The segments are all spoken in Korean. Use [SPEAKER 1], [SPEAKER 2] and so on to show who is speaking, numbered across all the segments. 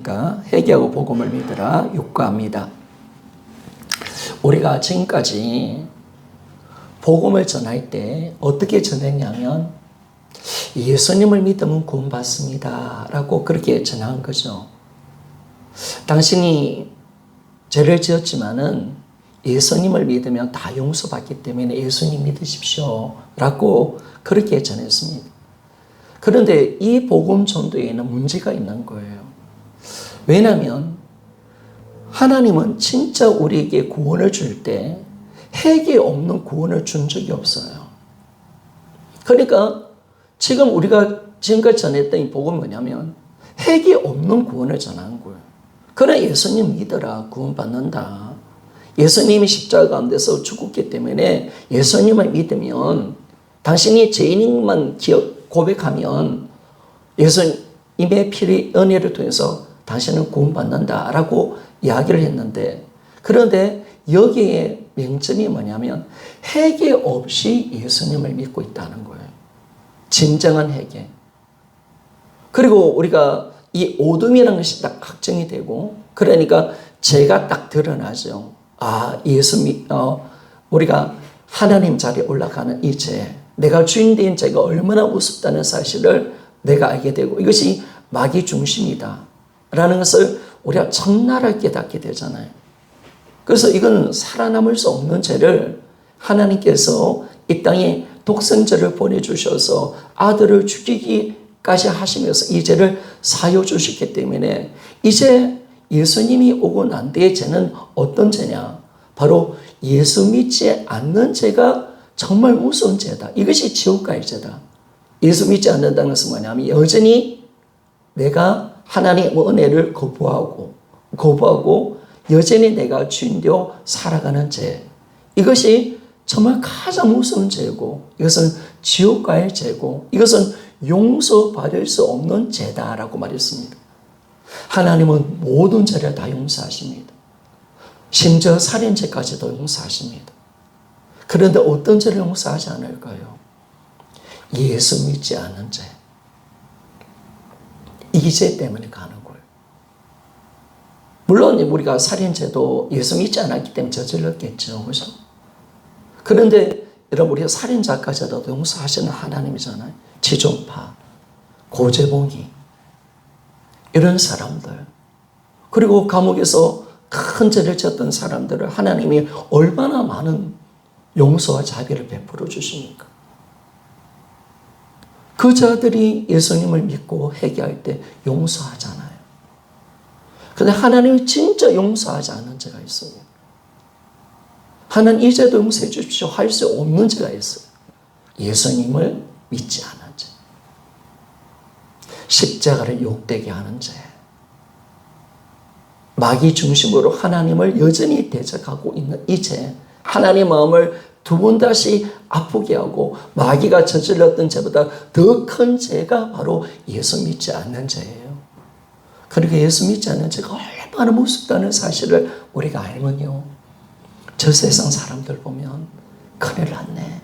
[SPEAKER 1] 안녕하십니까. 회개하고 복음을 믿으라 육과입니다. 우리가 지금까지 복음을 전할 때 어떻게 전했냐면 예수님을 믿으면 구원받습니다 라고 그렇게 전한 거죠. 당신이 죄를 지었지만은 예수님을 믿으면 다 용서받기 때문에 예수님 믿으십시오 라고 그렇게 전했습니다. 그런데 이 복음 전도에는 문제가 있는 거예요. 왜냐하면 하나님은 진짜 우리에게 구원을 줄 때 회개 없는 구원을 준 적이 없어요. 그러니까 지금 우리가 지금까지 전했던 이 복음은 뭐냐면 회개 없는 구원을 전하는 거예요. 그래 예수님 믿어라 구원받는다. 예수님이 십자가 가운데서 죽었기 때문에 예수님을 믿으면 당신이 죄인만 고백하면 예수님의 피의 은혜를 통해서 당신은 구원받는다라고 이야기를 했는데, 그런데 여기에 명점이 뭐냐면 회개 없이 예수님을 믿고 있다는 거예요. 진정한 회개. 그리고 우리가 이 오둠이라는 것이 딱 확정이 되고, 그러니까 죄가 딱 드러나죠. 우리가 하나님 자리에 올라가는 이 죄, 내가 주인된 죄가 얼마나 우습다는 사실을 내가 알게 되고, 이것이 마귀 중심이다 라는 것을 우리가 적나라하게 깨닫게 되잖아요. 그래서 이건 살아남을 수 없는 죄를 하나님께서 이 땅에 독생자를 보내주셔서 아들을 죽이기까지 하시면서 이 죄를 사여 주셨기 때문에, 이제 예수님이 오고 난 뒤의 죄는 어떤 죄냐? 바로 예수 믿지 않는 죄가 정말 무서운 죄다. 이것이 지옥가의 죄다. 예수 믿지 않는다는 것은 뭐냐면 여전히 내가 하나님의 은혜를 거부하고 여전히 내가 주인되어 살아가는 죄. 이것이 정말 가장 무서운 죄고, 이것은 지옥가의 죄고, 이것은 용서받을 수 없는 죄다라고 말했습니다. 하나님은 모든 죄를 다 용서하십니다. 심지어 살인죄까지도 용서하십니다. 그런데 어떤 죄를 용서하지 않을까요? 예수 믿지 않는 죄. 이 죄 때문에 가는 거예요. 물론 우리가 살인죄도 예수 믿지 않았기 때문에 저질렀겠죠. 그렇죠? 그런데 여러분, 우리가 살인자까지도 용서하시는 하나님이잖아요. 지존파, 고재봉이, 이런 사람들, 그리고 감옥에서 큰 죄를 지었던 사람들을 하나님이 얼마나 많은 용서와 자비를 베풀어 주십니까? 그 자들이 예수님을 믿고 회개할 때 용서하잖아요. 그런데 하나님이 진짜 용서하지 않는 죄가 있습니다. 하나님 이 죄도 용서해 주십시오 할 수 없는 죄가 있어요. 예수님을 믿지 않은 죄. 십자가를 욕되게 하는 죄. 마귀 중심으로 하나님을 여전히 대적하고 있는 이 죄. 하나님의 마음을 두 번 다시 아프게 하고 마귀가 저질렀던 죄보다 더 큰 죄가 바로 예수 믿지 않는 죄예요. 그러니까 예수 믿지 않는 죄가 얼마나 무섭다는 사실을 우리가 알면요, 저 세상 사람들 보면 큰일 났네.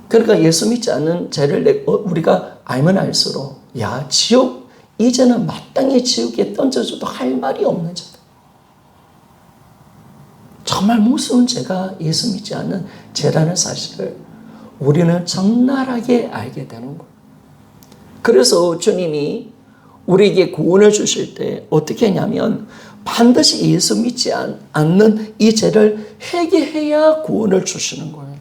[SPEAKER 1] 그러니까 예수 믿지 않는 죄를 우리가 알면 알수록 지옥, 이제는 마땅히 지옥에 던져줘도 할 말이 없는 죄다. 정말 무서운 죄가 예수 믿지 않는 죄라는 사실을 우리는 적나라하게 알게 되는 거예요. 그래서 주님이 우리에게 구원을 주실 때 어떻게 하냐면 반드시 예수 믿지 않는 이 죄를 회개해야 구원을 주시는 거예요.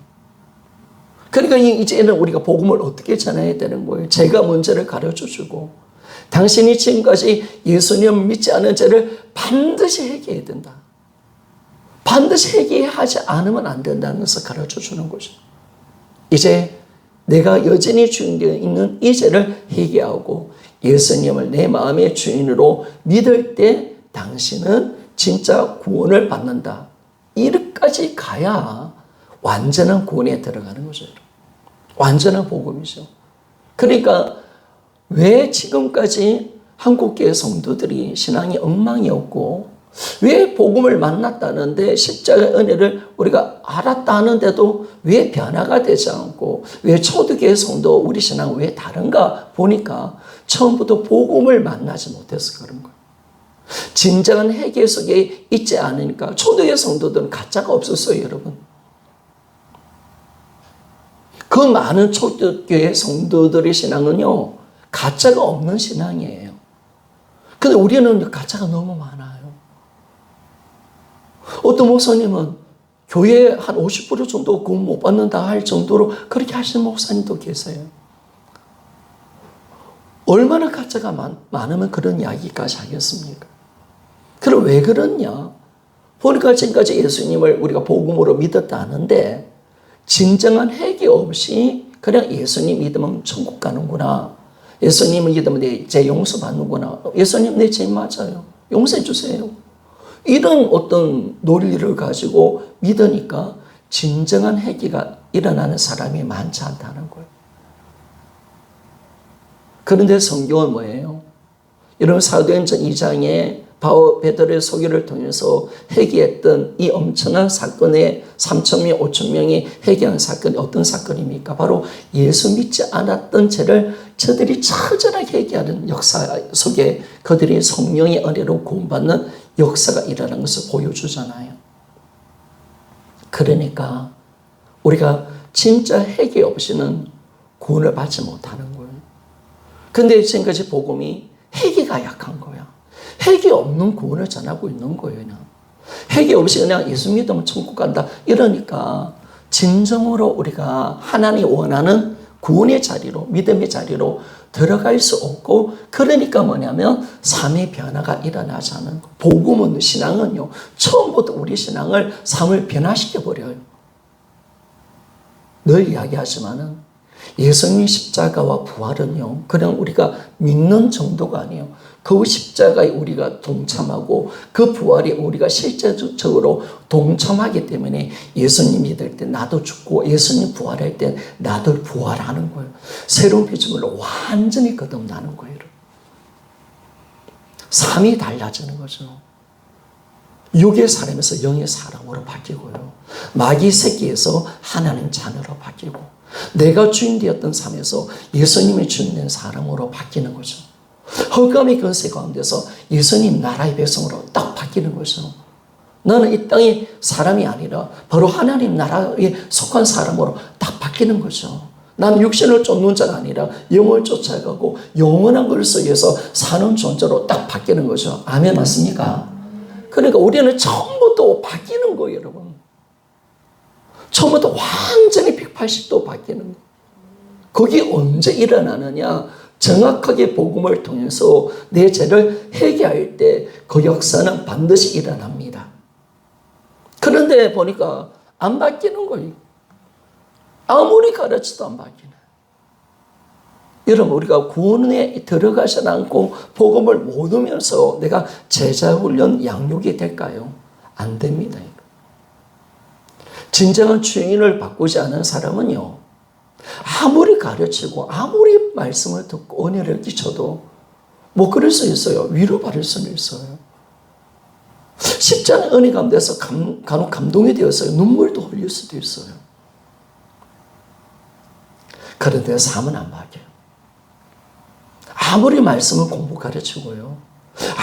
[SPEAKER 1] 그러니까 이제는 우리가 복음을 어떻게 전해야 되는 거예요? 죄가 뭔지를 가르쳐 주고, 당신이 지금까지 예수님을 믿지 않은 죄를 반드시 회개해야 된다. 반드시 회개하지 않으면 안 된다는 것을 가르쳐 주는 거죠. 이제 내가 여전히 주인되어 있는 이 죄를 회개하고 예수님을 내 마음의 주인으로 믿을 때 당신은 진짜 구원을 받는다. 이렇게까지 가야 완전한 구원에 들어가는 거죠. 완전한 복음이죠. 그러니까 왜 지금까지 한국교회 성도들이 신앙이 엉망이었고 왜 복음을 만났다는데 십자가의 은혜를 우리가 알았다 하는데도 왜 변화가 되지 않고 왜 초대교회 성도 우리 신앙은 왜 다른가 보니까 처음부터 복음을 만나지 못해서 그런 거예요. 진정한 회개 속에 있지 않으니까 초대교회 성도들은 가짜가 없었어요, 여러분. 그 많은 초대교회 성도들의 신앙은요, 가짜가 없는 신앙이에요. 근데 우리는 가짜가 너무 많아요. 어떤 목사님은 교회 한 50% 정도 구원 못 받는다 할 정도로 그렇게 하시는 목사님도 계세요. 얼마나 가짜가 많으면 그런 이야기까지 하겠습니까? 그럼 왜 그러냐? 보니까 지금까지 예수님을 우리가 복음으로 믿었다는데 진정한 회개 없이 그냥 예수님 믿으면 천국 가는구나. 예수님을 믿으면 내 죄 용서받는구나. 예수님 내 죄 맞아요. 용서해 주세요. 이런 어떤 논리를 가지고 믿으니까 진정한 회개가 일어나는 사람이 많지 않다는 거예요. 그런데 성경은 뭐예요? 여러분 사도행전 2장에 바울 베드로의 소개를 통해서 회개했던 이 엄청난 사건에 3,000명, 5,000명이 회개한 사건이 어떤 사건입니까? 바로 예수 믿지 않았던 죄를 저들이 처절하게 회개하는 역사 속에 그들이 성령의 은혜로 구원받는 역사가 일어나는 것을 보여주잖아요. 그러니까 우리가 진짜 회개 없이는 구원을 받지 못하는 거예요. 근데 지금까지 복음이 회개가 약한 거야. 회개 없는 구원을 전하고 있는 거예요. 그냥. 회개 없이 그냥 예수 믿으면 천국 간다 이러니까 진정으로 우리가 하나님이 원하는 구원의 자리로, 믿음의 자리로 들어갈 수 없고, 그러니까 뭐냐면 삶의 변화가 일어나지 않는 거. 복음은, 신앙은요, 처음부터 우리 신앙을, 삶을 변화시켜버려요. 늘 이야기하지만은 예수님 십자가와 부활은요, 그냥 우리가 믿는 정도가 아니에요. 그 십자가에 우리가 동참하고 그 부활에 우리가 실제적으로 동참하기 때문에 예수님 믿을 때 나도 죽고 예수님 부활할 때 나도 부활하는 거예요. 새로운 피조물로 완전히 거듭나는 거예요. 삶이 달라지는 거죠. 육의 사람에서 영의 사람으로 바뀌고요. 마귀 새끼에서 하나님 자녀로 바뀌고, 내가 주인 되었던 삶에서 예수님이 주인 된 사람으로 바뀌는 거죠. 흑암의 권세 가운데서 예수님 나라의 백성으로 딱 바뀌는 거죠. 나는 이 땅의 사람이 아니라 바로 하나님 나라에 속한 사람으로 딱 바뀌는 거죠. 나는 육신을 쫓는 자가 아니라 영을 쫓아가고 영원한 것을 위해서 사는 존재로 딱 바뀌는 거죠. 아멘 맞습니까? 그러니까 우리는 처음부터 바뀌는 거예요, 여러분. 처음부터 완전히 180도 바뀌는 거예요. 그게 언제 일어나느냐? 정확하게 복음을 통해서 내 죄를 회개할 때 그 역사는 반드시 일어납니다. 그런데 보니까 안 바뀌는 거예요. 아무리 가르쳐도 안 바뀌네. 여러분, 우리가 구원에 들어가지 않고 복음을 모르면서 내가 제자 훈련 양육이 될까요? 안 됩니다. 진정한 주인을 바꾸지 않은 사람은요, 아무리 가르치고 아무리 말씀을 듣고 은혜를 끼쳐도 뭐 그럴 수 있어요. 위로받을 수는 있어요. 십자가의 은혜 가운데서 간혹 감동이 되었어요. 눈물도 흘릴 수도 있어요. 그런데 삶은 안 바뀌어요. 아무리 말씀을 공부 가르치고요,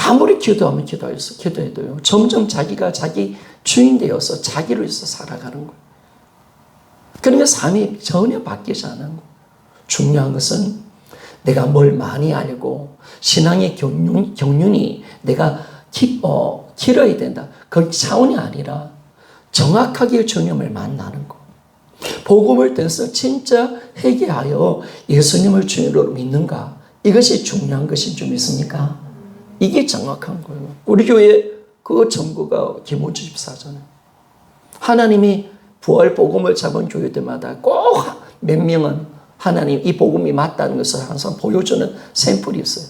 [SPEAKER 1] 아무리 기도하면 기도해도요, 점점 자기가 자기 주인 되어서 자기로 해서 살아가는 거예요. 그러니까 삶이 전혀 바뀌지 않은 거예요. 중요한 것은 내가 뭘 많이 알고 신앙의 경륜이 내가 길어야 된다. 그 차원이 아니라 정확하게 주님을 만나는 거. 복음을 통해서 진짜 회개하여 예수님을 주인으로 믿는가? 이것이 중요한 것인 줄 믿습니까? 이게 정확한 거예요. 우리 교회 그 전부가 김원주 집사잖아요. 하나님이 부활 복음을 잡은 교회들마다 꼭 몇 명은 하나님 이 복음이 맞다는 것을 항상 보여주는 샘플이 있어요.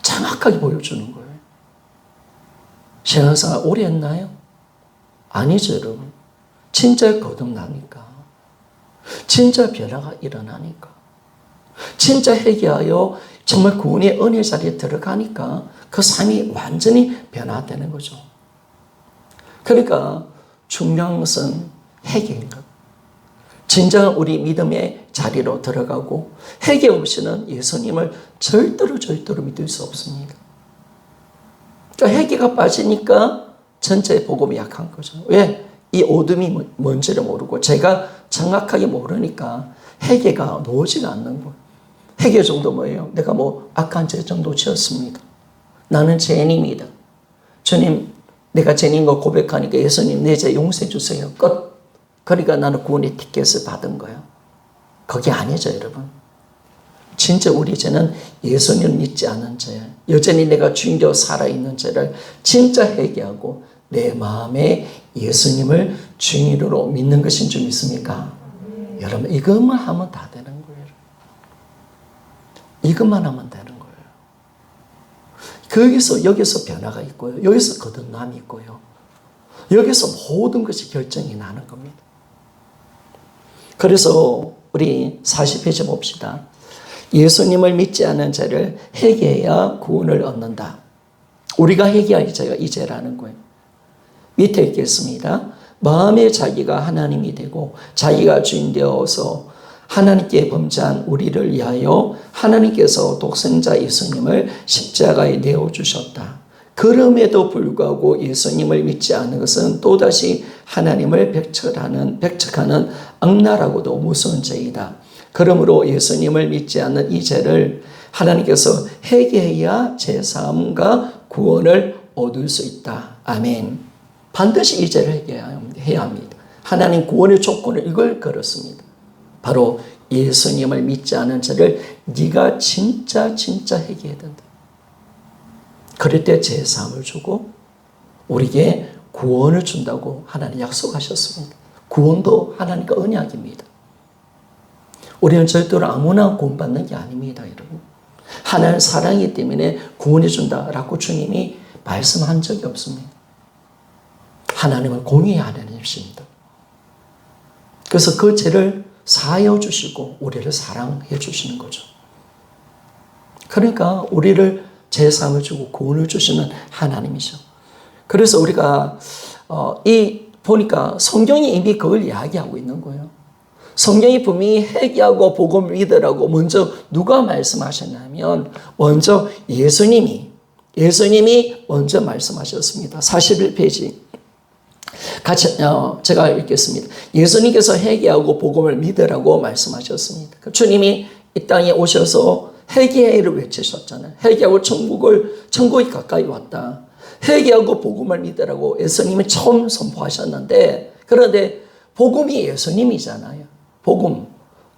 [SPEAKER 1] 정확하게 보여주는 거예요. 신앙생활 오래 했나요? 아니죠, 여러분. 진짜 거듭나니까. 진짜 변화가 일어나니까. 진짜 회개하여 정말 구원의 은혜 자리에 들어가니까 그 삶이 완전히 변화되는 거죠. 그러니까 중요한 것은 회개인 것. 진정한 우리 믿음의 자리로 들어가고 회개 없이는 예수님을 절대로 믿을 수 없습니다. 그러니까 회개가 빠지니까 전체 복음이 약한 거죠. 왜? 이 어둠이 뭔지를 모르고 제가 정확하게 모르니까 회개가 나오지가 않는 거예요. 회개 정도 뭐예요? 내가 뭐 악한 죄 정도 지었습니다. 나는 죄인입니다. 주님, 내가 죄인인 거 고백하니까 예수님 내 죄 용서해 주세요. 끝. 그러니까 나는 구원의 티켓을 받은 거예요. 그게 아니죠, 여러분. 진짜 우리 죄는 예수님을 믿지 않은 죄, 여전히 내가 주인되어 살아있는 죄를 진짜 회개하고 내 마음에 예수님을 주인으로 믿는 것인 줄 믿습니까? 여러분, 이것만 하면 다 되는 거예요. 이것만 하면 되는 거예요. 여기서 변화가 있고요. 여기서 거듭남이 있고요. 여기서 모든 것이 결정이 나는 겁니다. 그래서 우리 40페이지 봅시다. 예수님을 믿지 않은 죄를 회개해야 구원을 얻는다. 우리가 회개할 죄가 이 죄라는 거예요. 밑에 읽겠습니다. 마음에 자기가 하나님이 되고 자기가 주인 되어서 하나님께 범죄한 우리를 위하여 하나님께서 독생자 예수님을 십자가에 내어주셨다. 그럼에도 불구하고 예수님을 믿지 않는 것은 또다시 하나님을 배척하는 악랄하고도 무서운 죄이다. 그러므로 예수님을 믿지 않는 이 죄를 하나님께서 회개해야 죄사함과 구원을 얻을 수 있다. 아멘. 반드시 이 죄를 회개해야 합니다. 하나님 구원의 조건을 이걸 걸었습니다. 바로 예수님을 믿지 않은 죄를 네가 진짜 회개해야 된다. 그럴 때 죄사함을 주고 우리에게 구원을 준다고 하나님 약속하셨습니다. 구원도 하나님과 언약입니다. 우리는 절대로 아무나 구원받는 게 아닙니다, 여러분. 하나님 사랑이기 때문에 구원해 준다라고 주님이 말씀한 적이 없습니다. 하나님은 공의의 하나님이십니다. 그래서 그 죄를 사하여 주시고 우리를 사랑해 주시는 거죠. 그러니까 우리를 죄사함을 주고 구원을 주시는 하나님이죠. 그래서 우리가 보니까 성경이 이미 그걸 이야기하고 있는 거예요. 성경이 분명히 회개하고 복음을 믿으라고 먼저 누가 말씀하셨냐면 먼저 예수님이 먼저 말씀하셨습니다. 41페이지 같이 제가 읽겠습니다. 예수님께서 회개하고 복음을 믿으라고 말씀하셨습니다. 주님이 이 땅에 오셔서 회개를 외치셨잖아요. 회개하고 천국이 가까이 왔다. 회개하고 복음을 믿으라고 예수님이 처음 선포하셨는데, 그런데 복음이 예수님이잖아요. 복음.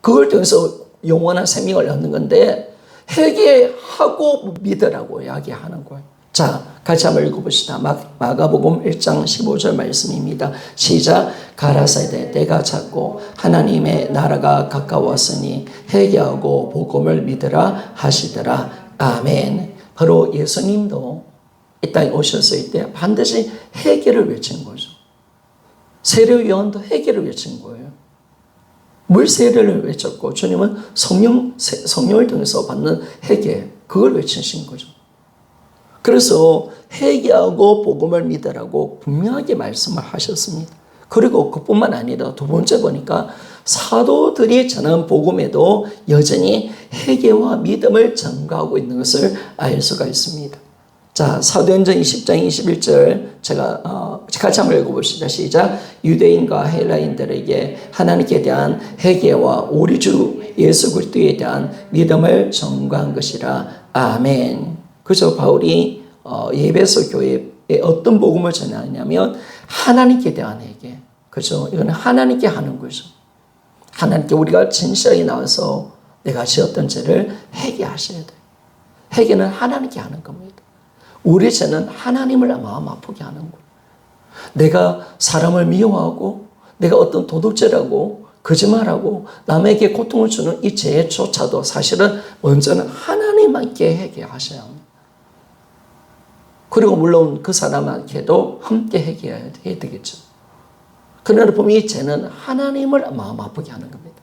[SPEAKER 1] 그걸 통해서 영원한 생명을 얻는 건데 회개하고 믿으라고 이야기하는 거예요. 자, 같이 한번 읽어봅시다. 마가복음 1장 15절 말씀입니다. 시작. 가라사대 때가 찼고 하나님의 나라가 가까웠으니 회개하고 복음을 믿으라 하시더라. 아멘. 바로 예수님도 이 땅에 오셨을 때 반드시 회개를 외친 거죠. 세례요한도 회개를 외친 거예요. 물 세례를 외쳤고 주님은 성령을 통해서 받는 회개, 그걸 외치신 거죠. 그래서 회개하고 복음을 믿으라고 분명하게 말씀을 하셨습니다. 그리고 그뿐만 아니라 두 번째 보니까 사도들이 전한 복음에도 여전히 회개와 믿음을 전가하고 있는 것을 알 수가 있습니다. 자, 사도행전 20장 21절 제가 같이 한번 읽어봅시다. 시작. 유대인과 헬라인들에게 하나님께 대한 회개와 우리 주 예수 그리스도에 대한 믿음을 전가한 것이라. 아멘. 그래서 바울이 에베소 교회에 어떤 복음을 전하냐면 하나님께 대한 회개. 그렇죠? 이건 하나님께 하는 거죠. 하나님께 우리가 진실하게 나와서 내가 지었던 죄를 회개하셔야 돼요. 회개는 하나님께 하는 겁니다. 우리 죄는 하나님을 마음 아프게 하는 거예요. 내가 사람을 미워하고 내가 어떤 도둑질하고 거짓말하고 남에게 고통을 주는 이 죄조차도 사실은 먼저는 하나님께 회개하셔야 합니다. 그리고 물론 그 사람에게도 함께 회개해야 되겠죠. 그러나 분명히 죄는 하나님을 마음 아프게 하는 겁니다.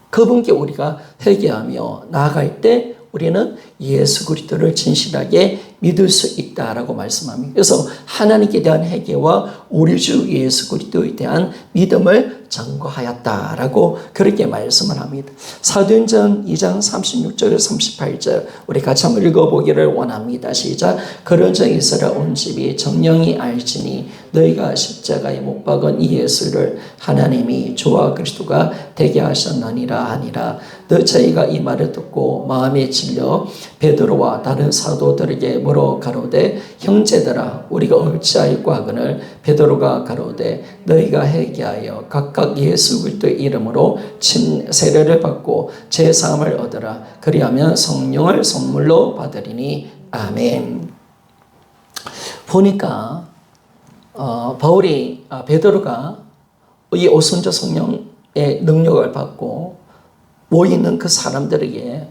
[SPEAKER 1] 그분께 우리가 회개하며 나아갈 때 우리는 예수 그리스도를 진실하게 믿을 수 있다라고 말씀합니다. 그래서 하나님께 대한 회개와 우리 주 예수 그리스도에 대한 믿음을 전거하였다라고 그렇게 말씀을 합니다. 사도행전 2장 36절에서 38절 우리 같이 한번 읽어보기를 원합니다. 시작. 그런즉 이스라엘 온 집이 정령이 알지니 너희가 십자가에 못 박은 이 예수를 하나님이 주와 그리스도가 되게 하셨느니라 하니라. 너희가 이 말을 듣고 마음에 질려 베드로와 다른 사도들에게 물어 가로되 형제들아 우리가 어찌하였고 하거늘 베드로가 가로되 너희가 회개하여 각각 예수 그리스도의 이름으로 세례를 받고 제사함을 얻으라. 그리하면 성령을 선물로 받으리니 아멘. 보니까 베드로가 이 오순절 성령의 능력을 받고 모이는 그 사람들에게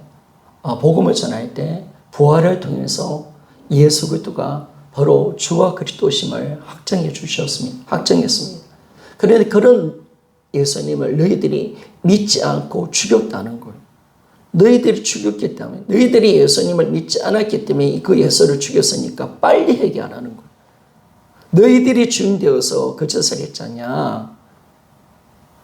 [SPEAKER 1] 복음을 전할 때 부활을 통해서 예수 그리스도가 바로 주와 그리스도심을 확정했습니다. 그런데 그런 예수님을 너희들이 믿지 않고 죽였다는 거예요. 너희들이 죽였기 때문에, 너희들이 예수님을 믿지 않았기 때문에 그 예수를 죽였으니까 빨리 회개하라는 거예요. 너희들이 주인 되어서 그 짓을 했잖냐?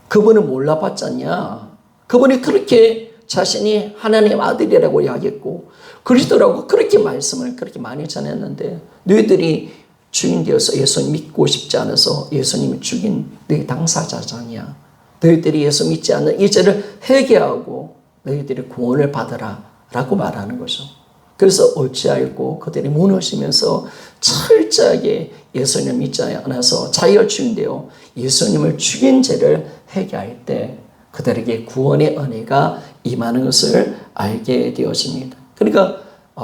[SPEAKER 1] 그분을 몰라봤잖냐? 그분이 그렇게 자신이 하나님 아들이라고 이야기했고 그리스도라고 그렇게 말씀을 그렇게 많이 전했는데 너희들이 주인 되어서 예수님 믿고 싶지 않아서 예수님을 죽인 너희 당사자잖냐. 너희들이 예수 믿지 않는 이 죄를 회개하고 너희들이 구원을 받으라 라고 말하는 거죠. 그래서 어찌하였고 그들이 무너지면서 철저하게 예수님을 믿지 않아서 자기가 주인 되어 예수님을 죽인 죄를 회개할 때 그들에게 구원의 은혜가 임하는 것을 알게 되어집니다. 그러니까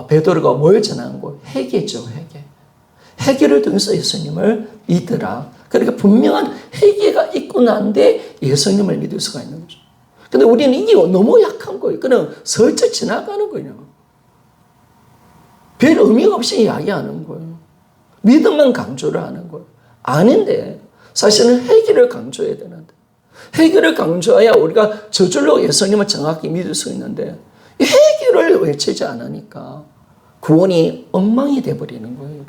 [SPEAKER 1] 베드로가 뭘 전한 거예요? 회개죠, 회개. 회개를 통해서 예수님을 믿으라. 그러니까 분명한 회개가 있고 난데 예수님을 믿을 수가 있는 거죠. 근데 우리는 이게 너무 약한 거예요. 그냥 슬쩍 지나가는 거예요. 별 의미가 없이 이야기하는 거예요. 믿음만 강조를 하는 거예요. 아닌데 사실은 회개를 강조해야 되는데 회개를 강조해야 우리가 저절로 예수님을 정확히 믿을 수 있는데 이 회개를 외치지 않으니까 구원이 엉망이 돼버리는 거예요.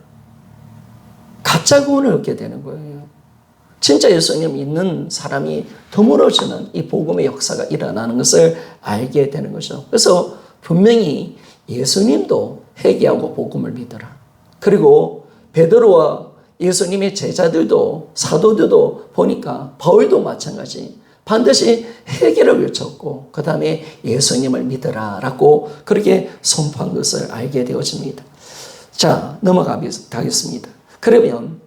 [SPEAKER 1] 가짜 구원을 얻게 되는 거예요. 진짜 예수님 믿는 사람이 드물어지는 이 복음의 역사가 일어나는 것을 알게 되는 거죠. 그래서 분명히 예수님도 회개하고 복음을 믿어라. 그리고 베드로와 예수님의 제자들도 사도들도 보니까 바울도 마찬가지 반드시 회개를 외쳤고 그 다음에 예수님을 믿으라라고 그렇게 선포한 것을 알게 되어집니다. 자, 넘어가겠습니다. 그러면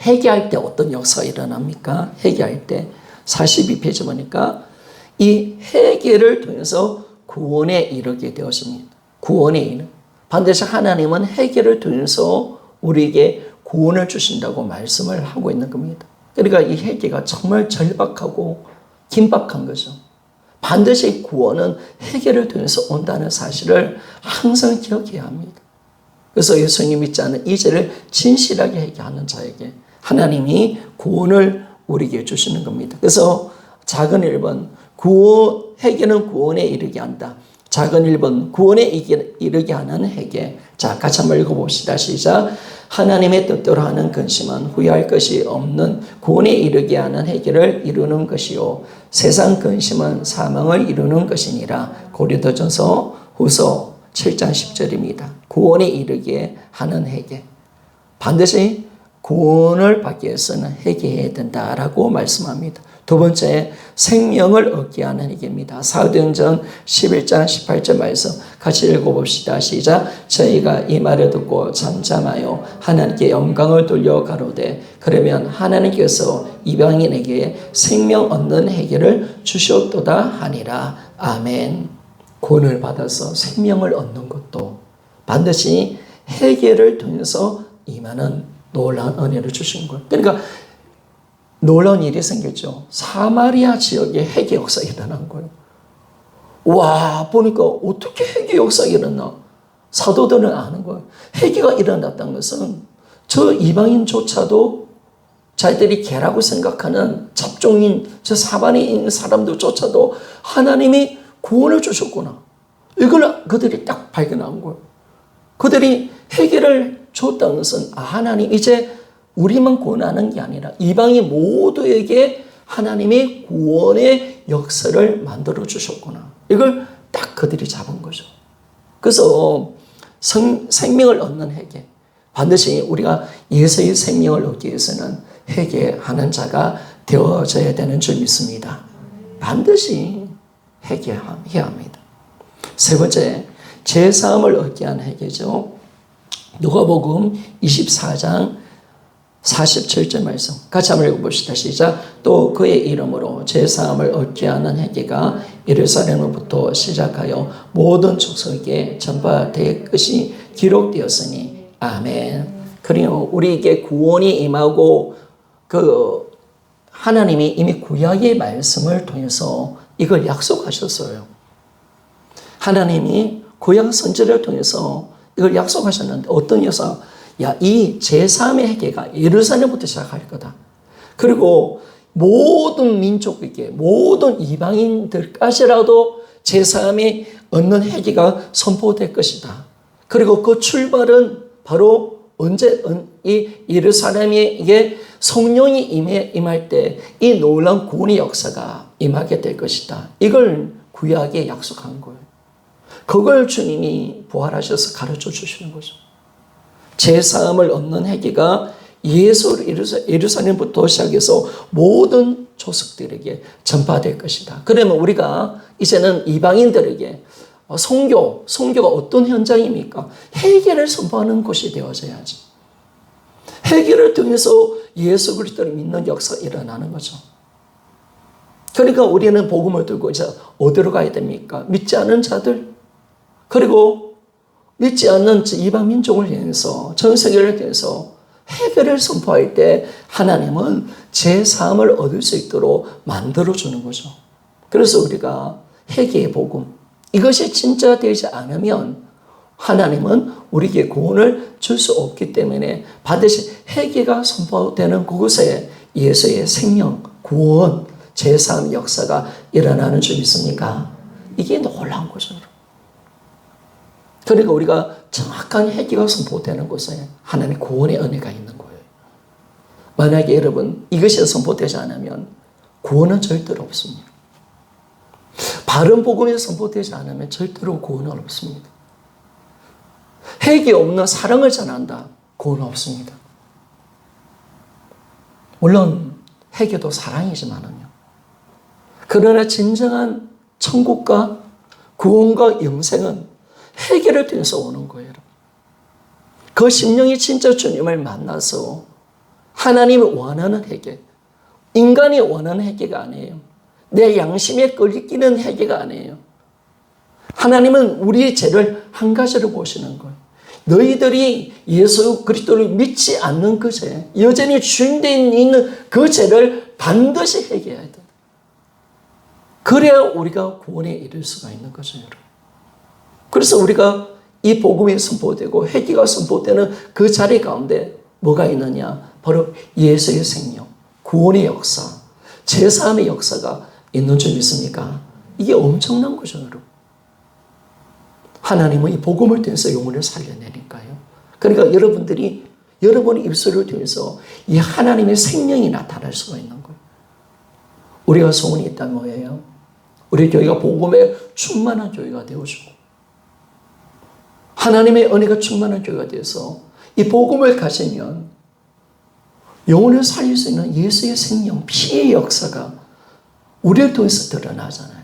[SPEAKER 1] 회개할 때 어떤 역사가 일어납니까? 회개할 때 42페이지 보니까 이 회개를 통해서 구원에 이르게 되었습니다. 구원에 이르. 반드시 하나님은 회개를 통해서 우리에게 구원을 주신다고 말씀을 하고 있는 겁니다. 그러니까 이 회개가 정말 절박하고 긴박한 거죠. 반드시 구원은 회개를 통해서 온다는 사실을 항상 기억해야 합니다. 그래서 예수님 믿지 않는 이 죄를 진실하게 회개하는 자에게 하나님이 구원을 우리에게 주시는 겁니다. 그래서 작은 1번 회개는 구원에 이르게 한다. 작은 1번 구원에 이르게 하는 회개. 자, 같이 한번 읽어봅시다. 시작. 하나님의 뜻대로 하는 근심은 후회할 것이 없는 구원에 이르게 하는 회개를 이루는 것이요 세상 근심은 사망을 이루는 것이니라. 고린도전서 후서 7장 10절입니다. 구원에 이르게 하는 회개. 반드시 구원을 받기 위해서는 회개해야 된다라고 말씀합니다. 두 번째, 생명을 얻게 하는 회개입니다. 사도행전 11장 18절 말씀 같이 읽어봅시다. 시작. 저희가 이 말을 듣고 잠잠하여 하나님께 영광을 돌려 가로되 그러면 하나님께서 이방인에게 생명 얻는 회개를 주셨도다 하니라. 아멘. 구원을 받아서 생명을 얻는 것도 반드시 회개를 통해서 임하는 놀라운 은혜를 주신 거예요. 그러니까 놀라운 일이 생겼죠. 사마리아 지역에 회개 역사가 일어난 거예요. 와, 보니까 어떻게 회개 역사가 일어나? 사도들은 아는 거예요. 회개가 일어났다는 것은 저 이방인조차도 자기들이 개라고 생각하는 잡종인 저 사반에 있는 사람들조차도 하나님이 구원을 주셨구나. 이걸 그들이 딱 발견한 거예요. 그들이 해결을 줬다는 것은 하나님 이제 우리만 구원하는 게 아니라 이방인 모두에게 하나님의 구원의 역사를 만들어 주셨구나. 이걸 딱 그들이 잡은 거죠. 그래서 생명을 얻는 회개. 반드시 우리가 예수의 생명을 얻기 위해서는 회개하는 자가 되어져야 되는 줄 믿습니다. 반드시 회개해야 합니다. 세 번째, 죄사함을 얻게 하는 회개죠. 누가복음 24장 47절 말씀 같이 한번 읽어봅시다. 시작. 또 그의 이름으로 죄사함을 얻게 하는 회개가 예루살렘으로부터 시작하여 모든 족속에게 전파될 것이 기록되었으니 아멘. 그리고 우리에게 구원이 임하고 하나님이 이미 구약의 말씀을 통해서 이걸 약속하셨어요. 하나님이 구약 선지를 통해서 이걸 약속하셨는데 어떤 여사 이 제3의 회개가 예루살렘부터 시작할 거다. 그리고 모든 민족에게 모든 이방인들까지라도 제3의 얻는 회개가 선포될 것이다. 그리고 그 출발은 바로 언제 이 예루살렘에게 성령이 임할 때 이 놀라운 구원의 역사가 임하게 될 것이다. 이걸 구약에 약속한 거예요. 그걸 주님이 부활하셔서 가르쳐 주시는 거죠. 제사함을 얻는 회개가 예루살렘부터 시작해서 모든 족속들에게 전파될 것이다. 그러면 우리가 이제는 이방인들에게 선교가 어떤 현장입니까? 회개를 선포하는 곳이 되어져야지. 회개를 통해서 예수 그리스도를 믿는 역사가 일어나는 거죠. 그러니까 우리는 복음을 들고 이제 어디로 가야 됩니까? 믿지 않은 자들, 그리고 믿지 않는 이방 민족을 향해서 전 세계를 향해서 회개를 선포할 때 하나님은 제사함을 얻을 수 있도록 만들어주는 거죠. 그래서 우리가 회개의 복음, 이것이 진짜 되지 않으면 하나님은 우리에게 구원을 줄 수 없기 때문에 반드시 회개가 선포되는 그곳에 예수의 생명, 구원, 제사함 역사가 일어나는 줄 믿습니까? 이게 놀라운 거죠. 그러니까 우리가 정확한 회개가 선포되는 곳에 하나님의 구원의 은혜가 있는 거예요. 만약에 여러분 이것이 선포되지 않으면 구원은 절대로 없습니다. 바른 복음이 선포되지 않으면 절대로 구원은 없습니다. 회개 없는 사랑을 전한다. 구원은 없습니다. 물론 회개도 사랑이지만은요. 그러나 진정한 천국과 구원과 영생은 회개를 통해서 오는 거예요. 그 심령이 진짜 주님을 만나서 하나님이 원하는 회개, 인간이 원하는 회개가 아니에요. 내 양심에 끌리는 회개가 아니에요. 하나님은 우리의 죄를 한 가지로 보시는 거예요. 너희들이 예수 그리스도를 믿지 않는 그 죄, 여전히 주인되어 있는 그 죄를 반드시 회개해야 된다. 그래야 우리가 구원에 이를 수가 있는 거죠, 여러분. 그래서 우리가 이 복음이 선포되고 회개가 선포되는 그 자리 가운데 뭐가 있느냐? 바로 예수의 생명, 구원의 역사, 제사함의 역사가 있는 줄 믿습니까? 이게 엄청난 거죠, 여러분. 하나님은 이 복음을 통해서 영혼을 살려내니까요. 그러니까 여러분들이 여러분의 입술을 통해서 이 하나님의 생명이 나타날 수가 있는 거예요. 우리가 소원이 있다면 뭐예요? 우리 교회가 복음에 충만한 교회가 되어주고 하나님의 은혜가 충만한 교회가 되어서 이 복음을 가지면 영혼을 살릴 수 있는 예수의 생명, 피의 역사가 우리를 통해서 드러나잖아요.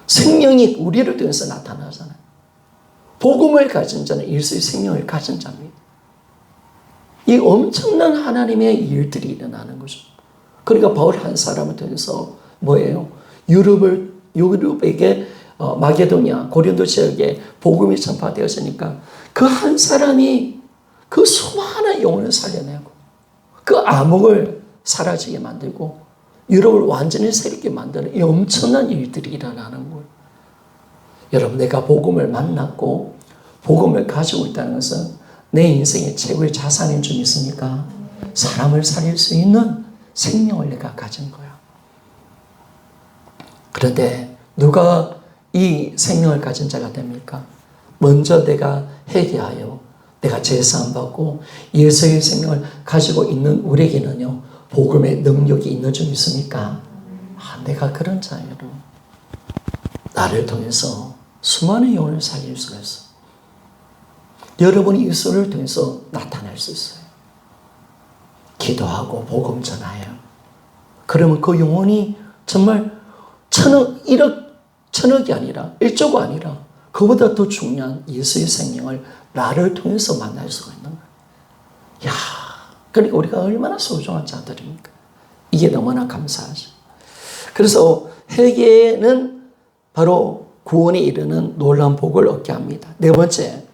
[SPEAKER 1] 생명이 우리를 통해서 나타나잖아요. 복음을 가진 자는 예수의 생명을 가진 자입니다. 이 엄청난 하나님의 일들이 일어나는 거죠. 그러니까 바울 한 사람을 통해서 뭐예요? 유럽에게 마게도냐, 고린도 지역에 복음이 전파되었으니까 그 한 사람이 그 수많은 영혼을 살려내고 그 암흑을 사라지게 만들고 유럽을 완전히 새롭게 만드는 이 엄청난 일들이 일어나는 거예요. 여러분, 내가 복음을 만났고 복음을 가지고 있다는 것은 내 인생의 최고의 자산인 줄 믿습니까? 사람을 살릴 수 있는 생명을 내가 가진 거야. 그런데 누가 이 생명을 가진 자가 됩니까? 먼저 내가 회개하여 내가 제사함 받고 예수의 생명을 가지고 있는 우리에게는요, 복음의 능력이 있는 줄 믿습니까? 내가 그런 자예요. 나를 통해서 수많은 영혼을 살릴 수가 있어. 여러분이 예수를 통해서 나타날 수 있어요. 기도하고 복음 전하여. 그러면 그 영혼이 정말 천억, 1억, 천억이 아니라 1조가 아니라 그보다 더 중요한 예수의 생명을 나를 통해서 만날 수가 있는 거예요. 야, 그러니까 우리가 얼마나 소중한 자들입니까? 이게 너무나 감사하죠. 그래서 회개는 바로 구원에 이르는 놀라운 복을 얻게 합니다. 네 번째,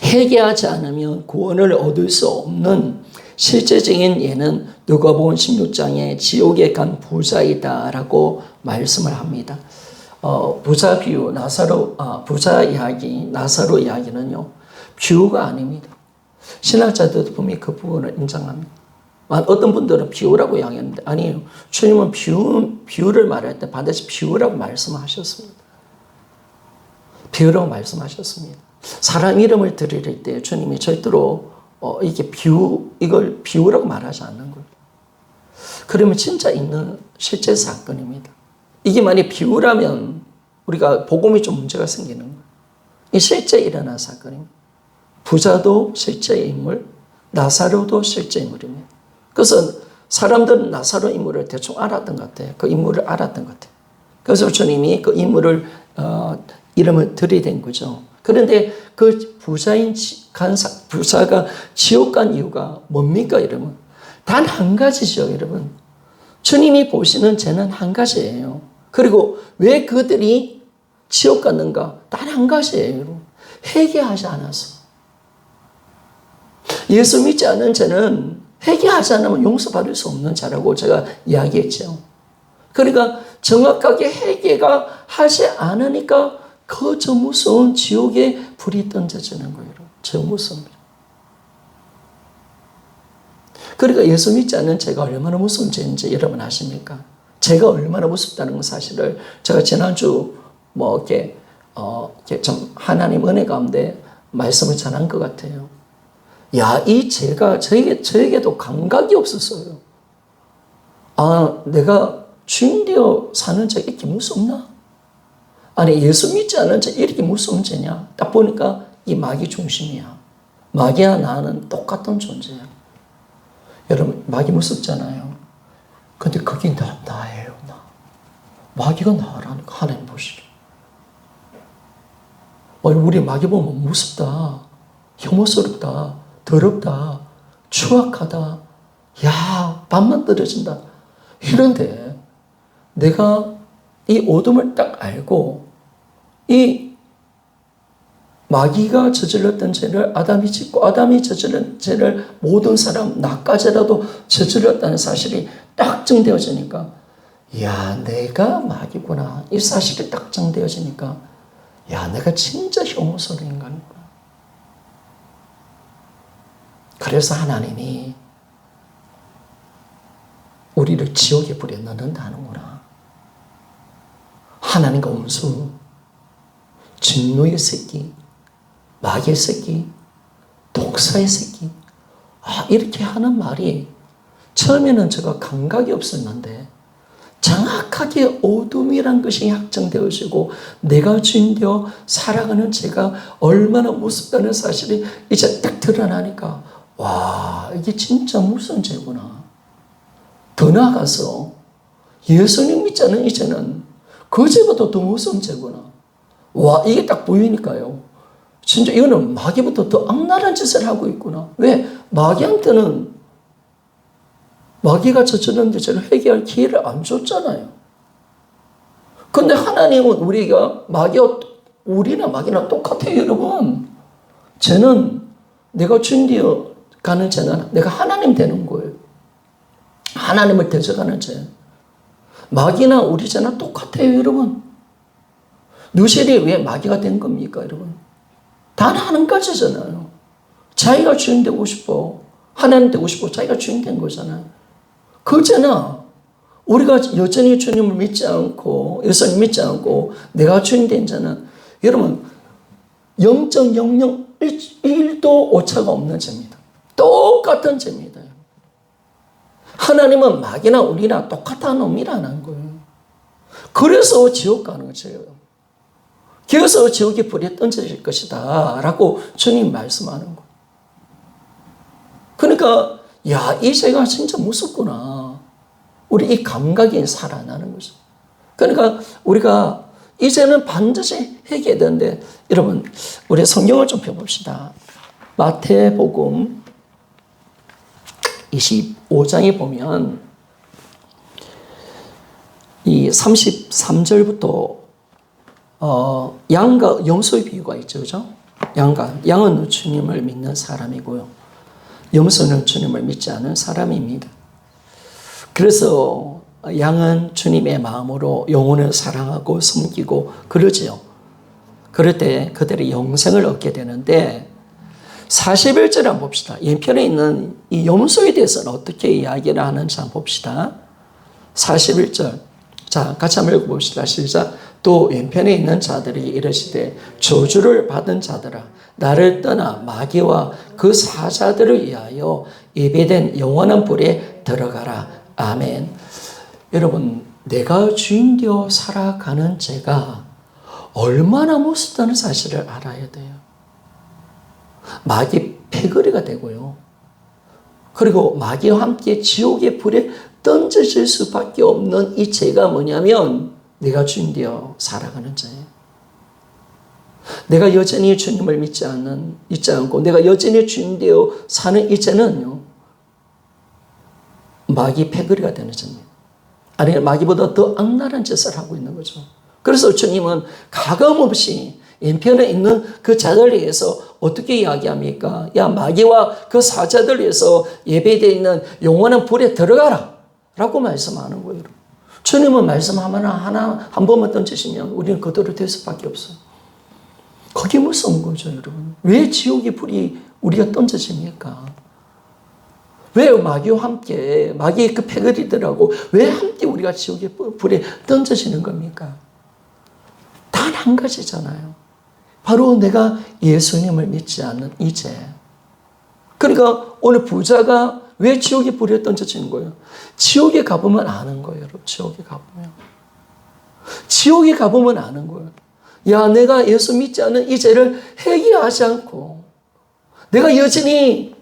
[SPEAKER 1] 회개하지 않으면 구원을 얻을 수 없는 실제적인 예는 누가복음 16장에 지옥에 간 부자이다라고 말씀을 합니다. 부자 비유, 부자 이야기, 나사로 이야기는요, 비유가 아닙니다. 신학자들도 분명히 그 부분을 인정합니다. 어떤 분들은 비유라고 이야기했는데, 아니에요. 주님은 비유를 말할 때 반드시 비유라고 말씀하셨습니다. 비유라고 말씀하셨습니다. 사람 이름을 드릴 때 주님이 절대로 이걸 비유라고 말하지 않는 거예요. 그러면 진짜 있는 실제 사건입니다. 이게 만약 비유라면 우리가 복음이 좀 문제가 생기는 거예요. 이 실제 일어난 사건입니다. 부자도 실제 인물, 나사로도 실제 인물입니다. 그래서 사람들은 나사로 인물을 대충 알았던 것 같아요. 그 인물을 알았던 것 같아요. 그래서 주님이 그 인물을 이름을 들이댄 거죠. 그런데 그 부자가 지옥 간 이유가 뭡니까, 여러분? 단 한 가지죠, 여러분. 주님이 보시는 죄는 한 가지예요. 그리고 왜 그들이 지옥 갔는가? 단 한 가지예요, 여러분. 회개하지 않아서. 예수 믿지 않은 죄는 회개하지 않으면 용서받을 수 없는 자라고 제가 이야기했죠. 그러니까 정확하게 회개가 하지 않으니까 저 무서운 지옥에 불이 던져지는 거예요. 저 무섭습니다. 그러니까 예수 믿지 않는 죄가 얼마나 무서운 죄인지 여러분 아십니까? 죄가 얼마나 무섭다는 사실을 제가 지난주 이렇게 좀 하나님 은혜 가운데 말씀을 전한 것 같아요. 야, 이 죄가 저에게도 감각이 없었어요. 내가 주인 되어 사는 죄가 이렇게 무섭나? 아니, 예수 믿지 않은 죄 이렇게 무서운 죄냐? 딱 보니까 이 마귀 중심이야. 마귀와 나는 똑같은 존재야. 여러분, 마귀 무섭잖아요. 근데 그게 나예요, 나. 마귀가 나라니까 하나님 보시기. 우리 마귀 보면 무섭다, 혐오스럽다, 더럽다, 추악하다, 야, 밤만 떨어진다. 이런데 내가 이 어둠을 딱 알고 이 마귀가 저질렀던 죄를 아담이 짓고 아담이 저질른 죄를 모든 사람 나까지라도 저질렀다는 사실이 딱 증되어지니까, 야, 내가 마귀구나. 이 사실이 딱 증되어지니까, 야, 내가 진짜 혐오스러운 인간이구나. 그래서 하나님이 우리를 지옥에 불에 넣는다는구나. 하나님과 원수, 진노의 새끼, 마귀의 새끼, 독사의 새끼, 이렇게 하는 말이 처음에는 제가 감각이 없었는데 정확하게 어둠이란 것이 확정되어지고 내가 주인되어 살아가는 죄가 얼마나 무섭다는 사실이 이제 딱 드러나니까, 와, 이게 진짜 무슨 죄구나. 더 나아가서 예수님 믿지 않는 이 죄는 그 죄보다 더 무서운 죄구나. 와, 이게 딱 보이니까요. 진짜 이거는 마귀부터 더 악랄한 짓을 하고 있구나. 왜? 마귀한테는 마귀가 저질렀는데 죄를 회개할 기회를 안 줬잖아요. 근데 하나님은 우리나 마귀나 똑같아요, 여러분. 죄는 내가 주인되어 가는 죄는 내가 하나님 되는 거예요. 하나님을 대적하는 죄. 마귀나 우리 죄나 똑같아요, 여러분. 누실이 왜 마귀가 된 겁니까, 여러분? 단 한 가지잖아요. 자기가 주인 되고 싶어. 하나님 되고 싶고 자기가 주인 된 거잖아요. 그잖아. 우리가 여전히 주님을 믿지 않고 예수님 믿지 않고 내가 주인 된 자는 여러분 0.001도 오차가 없는 죄입니다. 똑같은 죄입니다. 하나님은 마귀나 우리나 똑같은 놈이라는 거예요. 그래서 지옥 가는 거예요. 그래서 지옥의 불에 던져질 것이다 라고 주님 말씀하는 거예요. 그러니까 야, 이 죄가 진짜 무섭구나. 우리 이 감각이 살아나는 거죠. 그러니까 우리가 이제는 반드시 해야 되는데 여러분 우리 성경을 좀 펴봅시다. 마태복음 25장에 보면 이 33절부터 양과 염소의 비유가 있죠. 그죠? 양은 주님을 믿는 사람이고요. 염소는 주님을 믿지 않은 사람입니다. 그래서 양은 주님의 마음으로 영혼을 사랑하고 섬기고 그러지요. 그럴 때 그들이 영생을 얻게 되는데 41절 한번 봅시다. 왼편에 있는 이 염소에 대해서는 어떻게 이야기를 하는지 한번 봅시다. 41절. 자, 같이 한번 읽어봅시다. 시작. 또 왼편에 있는 자들이 이르시되 저주를 받은 자들아 나를 떠나 마귀와 그 사자들을 위하여 예배된 영원한 불에 들어가라. 아멘. 여러분, 내가 주인 되어 살아가는 죄가 얼마나 무섭다는 사실을 알아야 돼요. 마귀 패거리가 되고요. 그리고 마귀와 함께 지옥의 불에 던져질 수밖에 없는 이 죄가 뭐냐면 내가 주인 되어 살아가는 죄예요. 내가 여전히 주님을 믿지 않고 내가 여전히 주인 되어 사는 이 죄는요. 마귀 패거리가 되는 죄입니다. 아니 마귀보다 더 악랄한 짓을 하고 있는 거죠. 그래서 주님은 가감없이 왼편에 있는 그 자들을 위해서 어떻게 이야기합니까? 야 마귀와 그 사자들 위해서 예배되어 있는 영원한 불에 들어가라 라고 말씀하는 거예요. 주님은 말씀하면 한 번만 던지시면 우리는 그대로 될 수밖에 없어요. 그게 무서운 거죠, 여러분. 왜 지옥의 불이 우리가 던져집니까? 왜 마귀와 함께 마귀의 그 패거리들하고 왜 함께 우리가 지옥의 불에 던져지는 겁니까? 단 한 가지잖아요. 바로 내가 예수님을 믿지 않는 이 죄. 그러니까 오늘 부자가 왜 지옥의 불에 던져지는 거예요? 지옥에 가보면 아는 거예요, 여러분. 지옥에 가보면. 지옥에 가보면 아는 거예요. 야, 내가 예수 믿지 않는 이 죄를 회개하지 않고 내가 여전히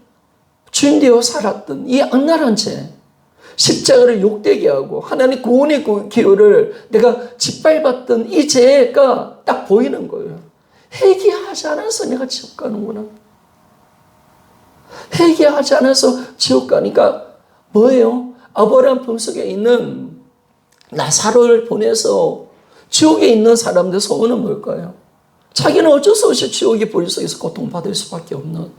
[SPEAKER 1] 주인 되어 살았던 이 악랄한 죄, 십자가를 욕되게 하고 하나님 구원의 기회를 내가 짓밟았던 이 죄가 딱 보이는 거예요. 회개하지 않아서 내가 지옥 가는구나. 회개하지 않아서 지옥 가니까 뭐예요? 아브라함 품속에 있는 나사로를 보내서 지옥에 있는 사람들 소원은 뭘까요? 자기는 어쩔 수 없이 지옥의 불 속에서 고통받을 수밖에 없는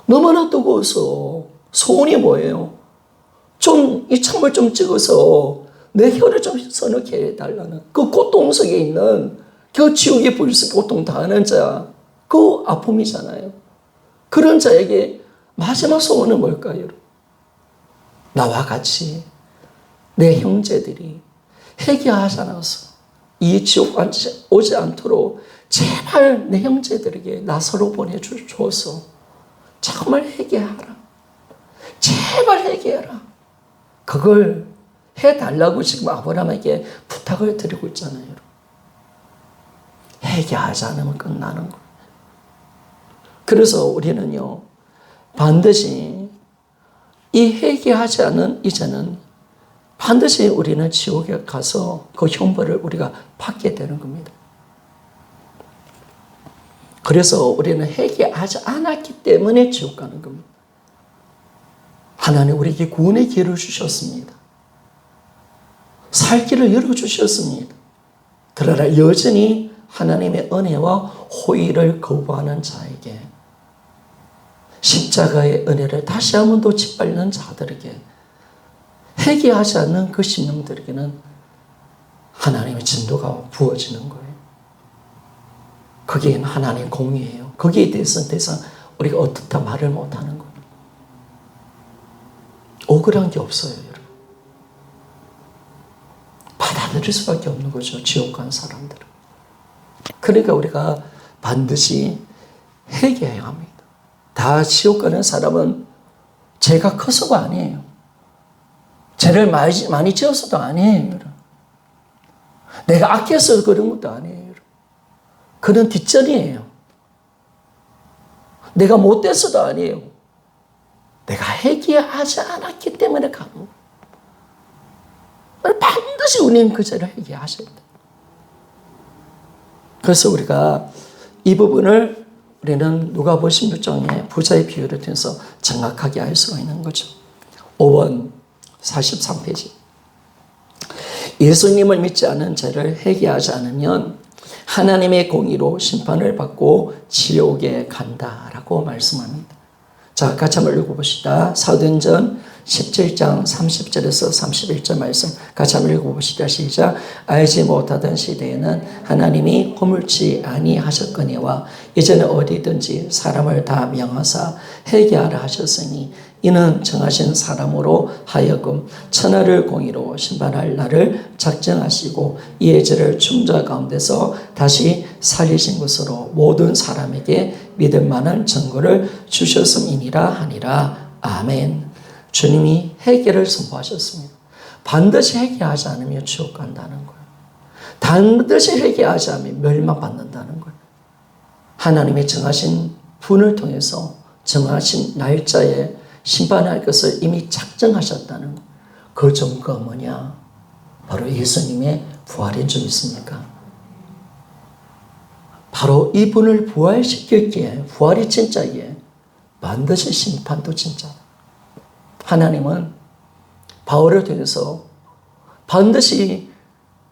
[SPEAKER 1] 너무나 뜨거워서 소원이 뭐예요? 좀 이 참을 좀 찍어서 내 혀를 좀 서늘게 해달라는 그 고통 속에 있는 그 지옥의 불 속에 고통 당하는 자, 그 아픔이잖아요. 그런 자에게 마지막 소원은 뭘까요? 나와 같이 내 형제들이 회개하지 않아서 이 지옥 오지 않도록 제발 내 형제들에게 나서로 보내주어서 정말 회개하라. 제발 회개하라. 그걸 해달라고 지금 아브라함에게 부탁을 드리고 있잖아요. 회개하지 않으면 끝나는 거예요. 그래서 우리는요, 반드시 이 회개하지 않은 이제는 반드시 우리는 지옥에 가서 그 형벌을 우리가 받게 되는 겁니다. 그래서 우리는 회개하지 않았기 때문에 지옥 가는 겁니다. 하나님 우리에게 구원의 기회를 주셨습니다. 살 길을 열어주셨습니다. 그러나 여전히 하나님의 은혜와 호의를 거부하는 자에게 십자가의 은혜를 다시 한 번 더 짓밟는 자들에게 회개하지 않는 그 심령들에게는 하나님의 진도가 부어지는 거예요. 그게 하나님의 공의예요. 거기에 대해서는 더 이상 우리가 어떻다 말을 못하는 거예요. 억울한 게 없어요, 여러분. 받아들일 수밖에 없는 거죠, 지옥 간 사람들은. 그러니까 우리가 반드시 회개해야 합니다. 다 지옥 가는 사람은 죄가 커서가 아니에요. 죄를 많이 지어서도 아니에요, 여러분. 내가 아껴서 그런 것도 아니에요, 여러분. 그런 뒷전이에요. 내가 못돼서도 아니에요. 내가 회개하지 않았기 때문에 가는 거예요. 반드시 우리는 그 죄를 회개하셔야 돼요. 그래서 우리가 이 부분을 우리는 누가복음 16장의 부자의 비유를 통해서 정확하게 알 수가 있는 거죠. 5번 43페이지. 예수님을 믿지 않은 죄를 회개하지 않으면 하나님의 공의로 심판을 받고 지옥에 간다라고 말씀합니다. 자, 같이 한번 읽어봅시다. 사도행전 17장 30절에서 31절 말씀 같이 한번 읽어봅시다. 시작. 알지 못하던 시대에는 하나님이 허물지 아니하셨거니와 이제는 어디든지 사람을 다 명하사 회개하라 하셨으니 이는 정하신 사람으로 하여금 천하를 공의로 심판할 날을 작정하시고 이의 죄를 충자 가운데서 다시 살리신 것으로 모든 사람에게 믿을 만한 증거를 주셨음이니라 하니라. 아멘. 주님이 회개를 선포하셨습니다. 반드시 회개하지 않으면 지옥 간다는 거예요. 반드시 회개하지 않으면 멸망받는다는 거예요. 하나님이 정하신 분을 통해서 정하신 날짜에 심판할 것을 이미 작정하셨다는 거예요. 그 증거가 뭐냐? 바로 예수님의 부활인 줄 믿습니까? 바로 이분을 부활시킬기에, 부활이 진짜기에 반드시 심판도 진짜다. 하나님은 바울을 통해서 반드시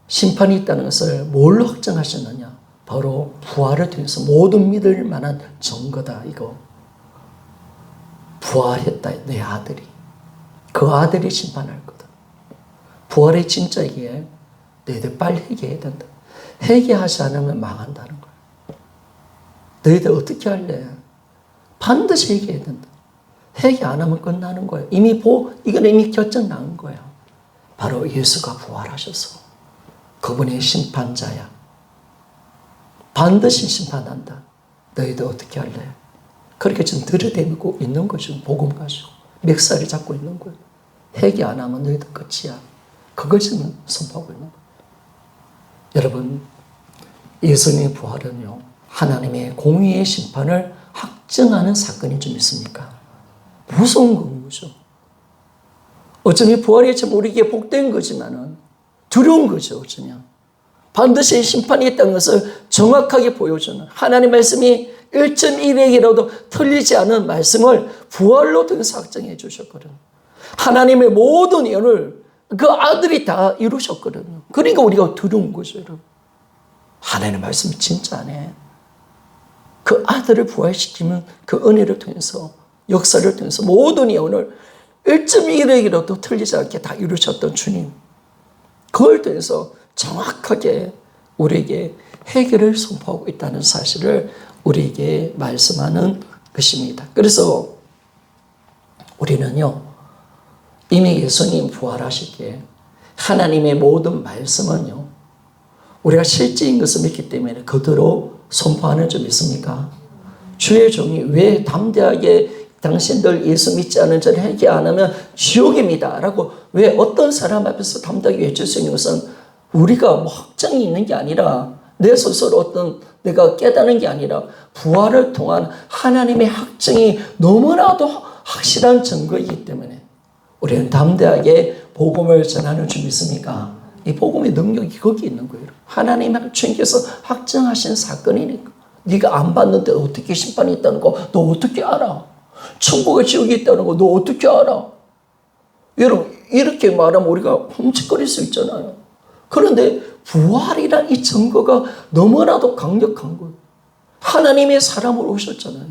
[SPEAKER 1] 심판이 있다는 것을 뭘로 확정하셨느냐? 바로 부활을 통해서 모든 믿을 만한 증거다, 이거. 부활했다, 내 아들이. 그 아들이 심판할 거다. 부활이 진짜이기에 너희들 빨리 회개해야 된다. 회개하지 않으면 망한다는 거야. 너희들 어떻게 할래? 반드시 회개해야 된다. 회개 안 하면 끝나는 거예요. 이건 이미 결정 난 거예요. 바로 예수가 부활하셔서 그분의 심판자야. 반드시 심판한다. 너희들 어떻게 할래? 그렇게 지금 들이대고 있는 거죠. 복음 가지고. 멱살을 잡고 있는 거예요. 회개 안 하면 너희들 끝이야. 그걸 지금 선포하고 있는 거예요. 여러분, 예수님의 부활은요, 하나님의 공의의 심판을 확증하는 사건인 줄 믿습니까? 무서운 거죠. 어쩌면 부활이 참 우리에게 복된 거지만은 두려운 거죠. 어쩌면 반드시 심판이 있다는 것을 정확하게 보여주는 하나님의 말씀이 1.1핵이라도 틀리지 않은 말씀을 부활로 통해서 확정해 주셨거든요. 하나님의 모든 예언을 그 아들이 다 이루셨거든요. 그러니까 우리가 두려운 거죠, 여러분. 하나님의 말씀이 진짜네. 그 아들을 부활시키면 그 은혜를 통해서, 역사를 통해서 모든 예언을 1.1핵이라도 틀리지 않게 다 이루셨던 주님. 그걸 통해서 정확하게 우리에게 해결을 선포하고 있다는 사실을 우리에게 말씀하는 것입니다. 그래서 우리는요, 이미 예수님 부활하시기에 하나님의 모든 말씀은요, 우리가 실제인 것을 믿기 때문에 그대로 선포하는 줄 믿습니까? 주의 종이 왜 담대하게 당신들 예수 믿지 않은 자를 회개 안 하면 지옥입니다 라고 왜 어떤 사람 앞에서 담대하게 외칠 수 있는 것은 우리가 뭐 확정이 있는 게 아니라 내 스스로 어떤 내가 깨닫는 게 아니라 부활을 통한 하나님의 확증이 너무나도 확실한 증거이기 때문에 우리는 담대하게 복음을 전하는 줄 믿습니까? 이 복음의 능력이 거기 있는 거예요. 하나님의 주님께서 확정하신 사건이니까. 네가 안 봤는데 어떻게 심판이 있다는 거 너 어떻게 알아? 천국에 지옥이 있다는 거 너 어떻게 알아? 여러분, 이렇게 말하면 우리가 흠칫거릴 수 있잖아요. 그런데 부활이란 이 증거가 너무나도 강력한 거예요. 하나님의 사람으로 오셨잖아요.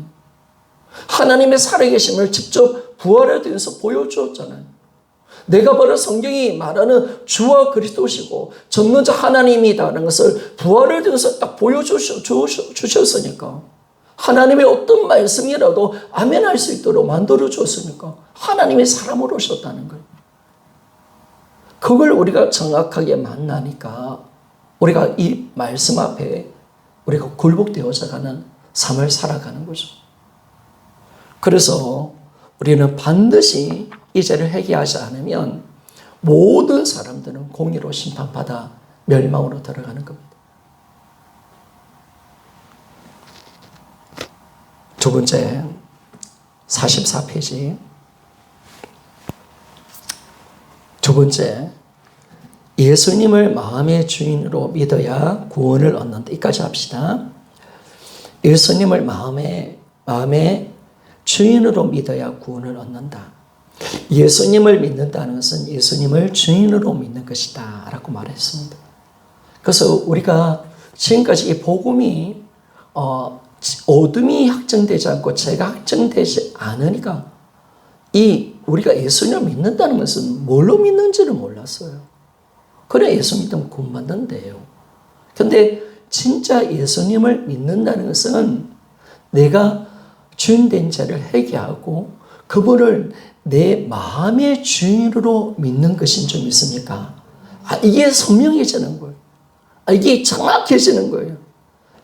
[SPEAKER 1] 하나님의 살아계심을 직접 부활에 대해서 보여주었잖아요. 내가 바로 성경이 말하는 주와 그리스도시고 전능자 하나님이다라는 것을 부활을 통해서 딱 보여주셨으니까 하나님의 어떤 말씀이라도 아멘할 수 있도록 만들어 줬으니까 하나님의 사람으로 오셨다는 거예요. 그걸 우리가 정확하게 만나니까 우리가 이 말씀 앞에 우리가 굴복되어져 가는 삶을 살아가는 거죠. 그래서 우리는 반드시 이 죄를 회개하지 않으면 모든 사람들은 공의로 심판받아 멸망으로 들어가는 겁니다. 두 번째, 44페이지. 두 번째, 예수님을 마음의 주인으로 믿어야 구원을 얻는다. 이까지 합시다. 예수님을 마음의 주인으로 믿어야 구원을 얻는다. 예수님을 믿는다는 것은 예수님을 주인으로 믿는 것이다 라고 말했습니다. 그래서 우리가 지금까지 이 복음이 어둠이 확정되지 않고 죄가 확정되지 않으니까 우리가 예수님을 믿는다는 것은 뭘로 믿는지를 몰랐어요. 그래 예수 믿으면 구원 받는데요. 근데 진짜 예수님을 믿는다는 것은 내가 주인된 자를 회개하고 그분을 내 마음의 주인으로 믿는 것인 줄 믿습니까? 이게 선명해지는 거예요. 이게 정확해지는 거예요.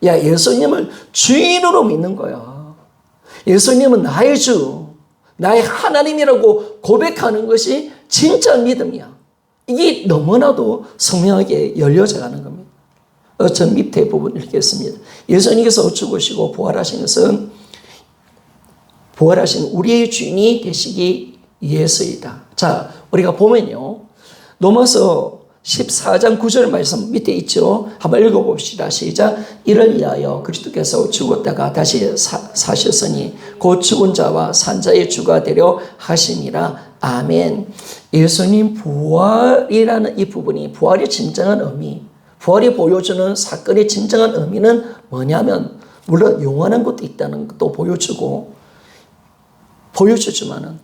[SPEAKER 1] 야, 예수님을 주인으로 믿는 거야. 예수님은 나의 주, 나의 하나님이라고 고백하는 것이 진짜 믿음이야. 이게 너무나도 선명하게 열려져 가는 겁니다. 저 밑에 부분 읽겠습니다. 예수님께서 죽으시고 부활하신 것은 부활하신 우리의 주인이 되시기 위해서이다. 자, 우리가 보면요. 로마서 14장 9절 말씀 밑에 있죠. 한번 읽어봅시다. 시작. 이를 위하여 그리스도께서 죽었다가 다시 사셨으니 곧 죽은 자와 산 자의 주가 되려 하심이라. 아멘. 예수님 부활이라는 이 부분이 부활의 진정한 의미, 부활이 보여주는 사건의 진정한 의미는 뭐냐면 물론 영원한 것도 있다는 것도 보여주지만은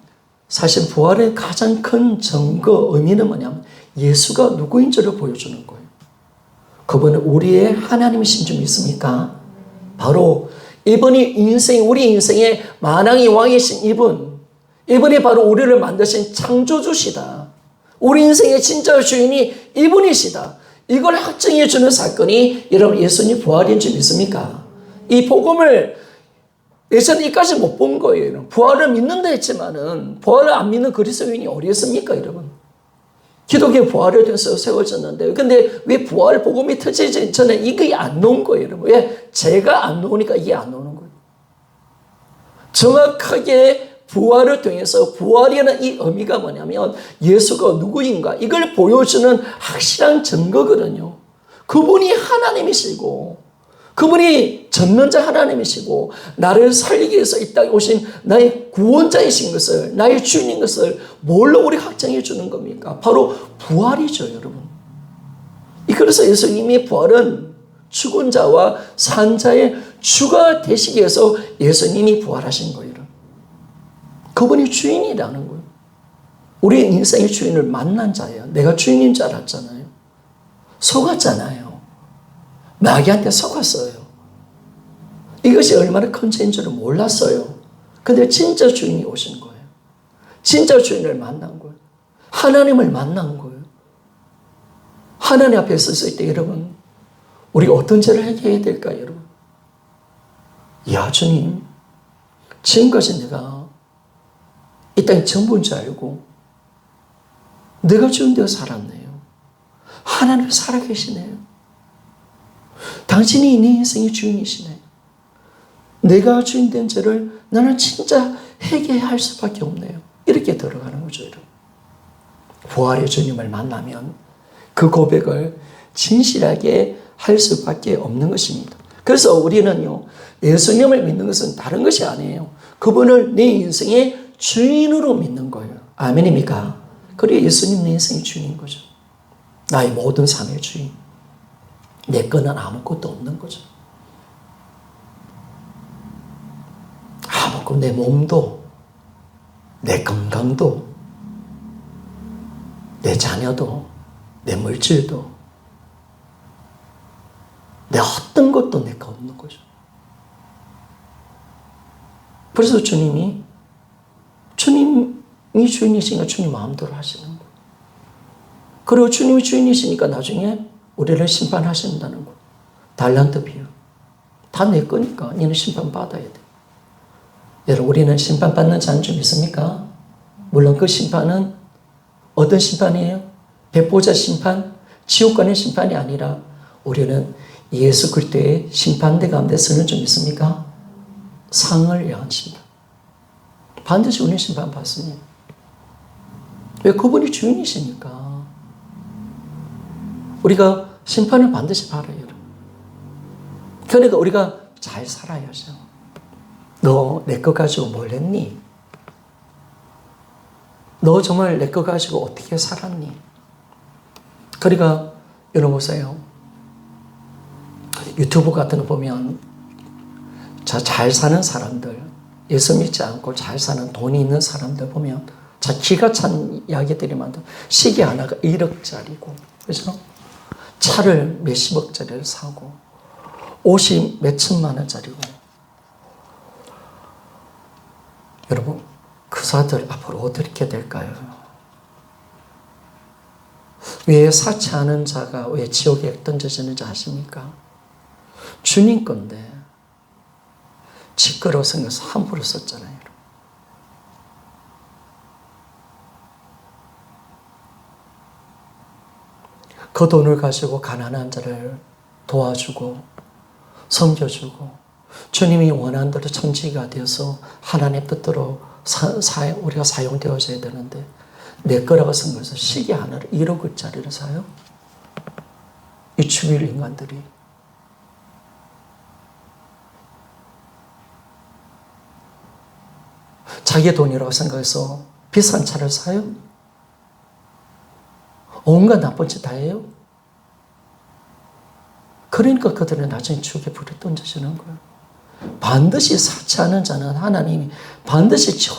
[SPEAKER 1] 사실 부활의 가장 큰 증거 의미는 뭐냐면 예수가 누구인지를 보여주는 거예요. 그분은 우리의 하나님이신 줄 믿습니까? 바로 이분이 우리 인생의 만왕의 왕이신 이분이 바로 우리를 만드신 창조주시다. 우리 인생의 진짜 주인이 이분이시다. 이걸 확증해 주는 사건이 여러분 예수님 부활인 줄 믿습니까? 이 복음을 예전에 이까지 못 본 거예요. 부활을 믿는다 했지만은 부활을 안 믿는 그리스도인이 어디 있습니까, 여러분? 기독교 부활에 대해서 세워졌는데 근데 왜 부활 복음이 터지기 전에 이게 안 나온 거예요, 여러분? 왜? 제가 안 나오니까 이게 안 나오는 거예요. 정확하게 부활을 통해서 부활이라는 이 의미가 뭐냐면 예수가 누구인가 이걸 보여주는 확실한 증거거든요. 그분이 하나님이시고 그분이 전능자 하나님이시고 나를 살리기 위해서 이 땅에 오신 나의 구원자이신 것을 나의 주인인 것을 뭘로 우리 확정해 주는 겁니까? 바로 부활이죠, 여러분. 그래서 예수님의 부활은 죽은 자와 산 자의 주가 되시기 위해서 예수님이 부활하신 거예요. 그분이 주인이라는 거예요. 우리 인생의 주인을 만난 자예요. 내가 주인인 줄 알았잖아요. 속았잖아요. 마귀한테 속았어요. 이것이 얼마나 큰 죄인 줄을 몰랐어요. 근데 진짜 주인이 오신 거예요. 진짜 주인을 만난 거예요. 하나님을 만난 거예요. 하나님 앞에 섰을 때 여러분 우리가 어떤 죄를 해결해야 될까요, 여러분? 야, 주님, 지금까지 내가 이 땅에 전부인 줄 알고 내가 주인 되어 살았네요. 하나님 살아계시네요. 당신이 내 인생의 주인이시네. 내가 주인 된 죄를 나는 진짜 회개할 수밖에 없네요. 이렇게 들어가는 거죠, 여러분. 부활의 주님을 만나면 그 고백을 진실하게 할 수밖에 없는 것입니다. 그래서 우리는요, 예수님을 믿는 것은 다른 것이 아니에요. 그분을 내 인생의 주인으로 믿는 거예요. 아멘입니까? 그리고 예수님 내 인생의 주인인 거죠. 나의 모든 삶의 주인. 내 거는 아무것도 없는 거죠. 아무것도 내 몸도, 내 건강도, 내 자녀도, 내 물질도, 내 어떤 것도 내 거 없는 거죠. 그래서 주님이 주인이시니까 주님 마음대로 하시는 거예요. 그리고 주님이 주인이시니까 나중에 우리를 심판하신다는 거예요. 달란트 비유. 다 내 거니까 너는 심판받아야 돼. 여러분, 우리는 심판받는 자는 좀 있습니까? 물론 그 심판은 어떤 심판이에요? 배보자 심판, 지옥 가는 심판이 아니라 우리는 예수 그리스도의 심판대 가운데 서는 좀 있습니까? 상을 향한 심판. 반드시 우리는 심판받습니다. 왜? 그분이 주인이시니까. 우리가 심판을 반드시 받아요. 그러니까 우리가 잘 살아야죠. 너 내 거 가지고 뭘 했니? 너 정말 내 거 가지고 어떻게 살았니? 그러니까 여러분 보세요. 유튜브 같은 거 보면 잘 사는 사람들, 예수 믿지 않고 잘 사는 돈이 있는 사람들 보면 기가 찬 이야기들이 많다. 시계 하나가 1억짜리고, 그죠? 차를 몇십억짜리를 사고, 옷이 몇천만 원짜리고. 여러분, 그 사들 앞으로 어떻게 될까요? 왜 사치하는 자가 왜 지옥에 던져지는지 아십니까? 주님 건데 지끄러워 생겨서 함부로 썼잖아요. 그 돈을 가지고 가난한 자를 도와주고 섬겨주고 주님이 원하는 대로 천지가 되어서 하나님의 뜻대로 우리가 사용되어져야 되는데 내 거라고 생각해서 시계 하나를 1억짜리를 사요? 이 주일 인간들이. 자기 돈이라고 생각해서 비싼 차를 사요? 온갖 나쁜 짓 다 해요? 그러니까 그들은 나중에 죽에 불에 던져지는 거예요. 반드시 사치하는 자는 하나님이 반드시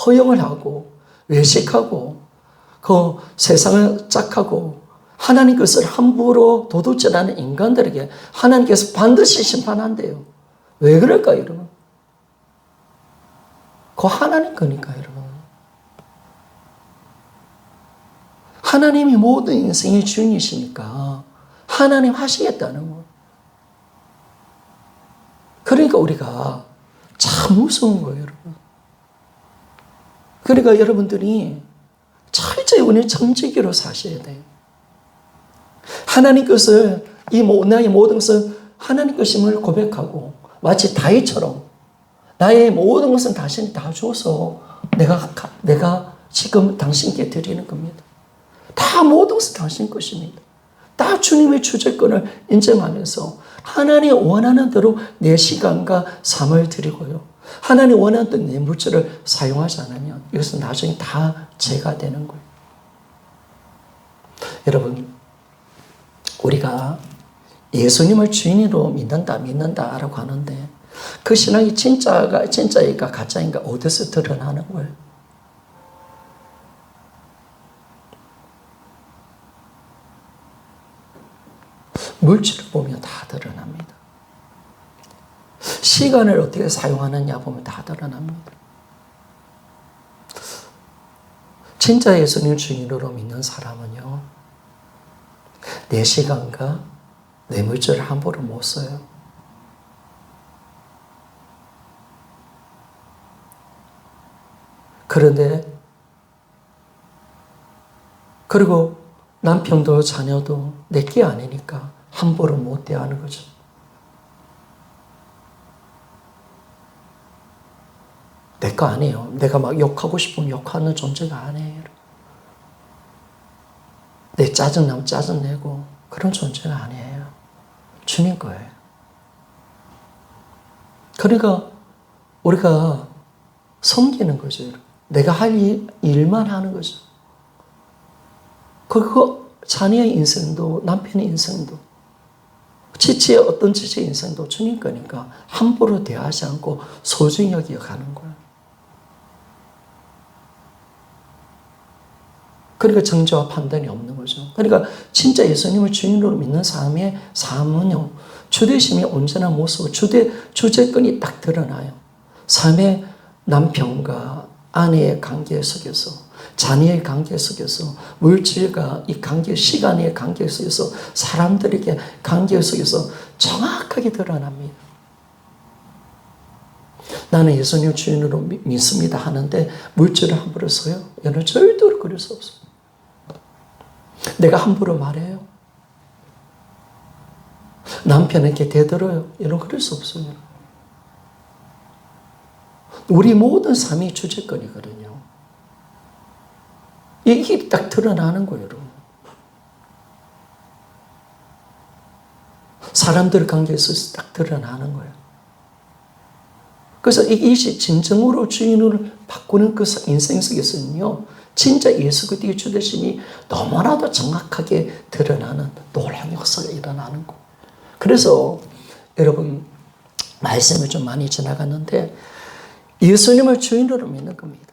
[SPEAKER 1] 허용을 하고 외식하고 그 세상을 짝하고 하나님 것을 함부로 도둑질하는 인간들에게 하나님께서 반드시 심판한대요. 왜 그럴까요, 여러분? 그 하나님 거니까, 여러분. 하나님이 모든 인생의 주인이시니까 하나님 하시겠다는 거예요. 그러니까 우리가 참 무서운 거예요, 여러분. 그러니까 여러분들이 철저히 오늘 정직으로 사셔야 돼요. 하나님 것을, 나의 모든 것을 하나님 것임을 고백하고 마치 다윗처럼 나의 모든 것은 당신이 다 줘서 내가 지금 당신께 드리는 겁니다. 다 모든 것은 당신 것입니다. 다 주님의 주재권을 인정하면서 하나님 원하는 대로 내 시간과 삶을 드리고요. 하나님 원하는 대로 내 물질을 사용하지 않으면 이것은 나중에 다 죄가 되는 거예요. 여러분, 우리가 예수님을 주인으로 믿는다라고 하는데 그 신앙이 진짜인가 가짜인가 어디서 드러나는 거예요? 물질을 보면 다 드러납니다. 시간을 어떻게 사용하느냐 보면 다 드러납니다. 진짜 예수님 주인으로 믿는 사람은요, 내 시간과 내 물질을 함부로 못 써요. 그리고 남편도 자녀도 내게 아니니까 함부로 못 대하는 거죠. 내 거 아니에요. 내가 막 욕하고 싶으면 욕하는 존재가 아니에요. 내 짜증나면 짜증내고 그런 존재가 아니에요. 주님 거예요. 그러니까 우리가 섬기는 거죠. 내가 할 일만 하는 거죠. 그리고 자녀의 인생도 남편의 인생도 지치의 어떤 지치의 인생도 주님 거니까 함부로 대하지 않고 소중히 여겨가는 거예요. 그러니까 정죄와 판단이 없는 거죠. 그러니까 진짜 예수님을 주인으로 믿는 사람의 삶은요, 주대심이 온전한 모습, 주제권이 딱 드러나요. 삶의 남편과 아내의 관계 속에서, 자녀의 관계 속에서, 물질과 이 관계, 시간의 관계 속에서, 사람들에게 관계 속에서 정확하게 드러납니다. 나는 예수님 주인으로 믿습니다 하는데 물질을 함부로 써요? 여러분 절대로 그럴 수 없어요. 내가 함부로 말해요? 남편에게 대들어요? 여러분 그럴 수 없어요. 우리 모든 삶이 주제거리거든요. 이게 딱 드러나는 거예요, 여러분. 사람들 관계에서 딱 드러나는 거예요. 그래서 이것이 진정으로 주인을 바꾸는 그 인생 속에서는요, 진짜 예수 그리스도의 주되심이 너무나도 정확하게 드러나는 놀라운 역사가 일어나는 거예요. 그래서 여러분, 말씀을 좀 많이 지나갔는데 예수님을 주인으로 믿는 겁니다.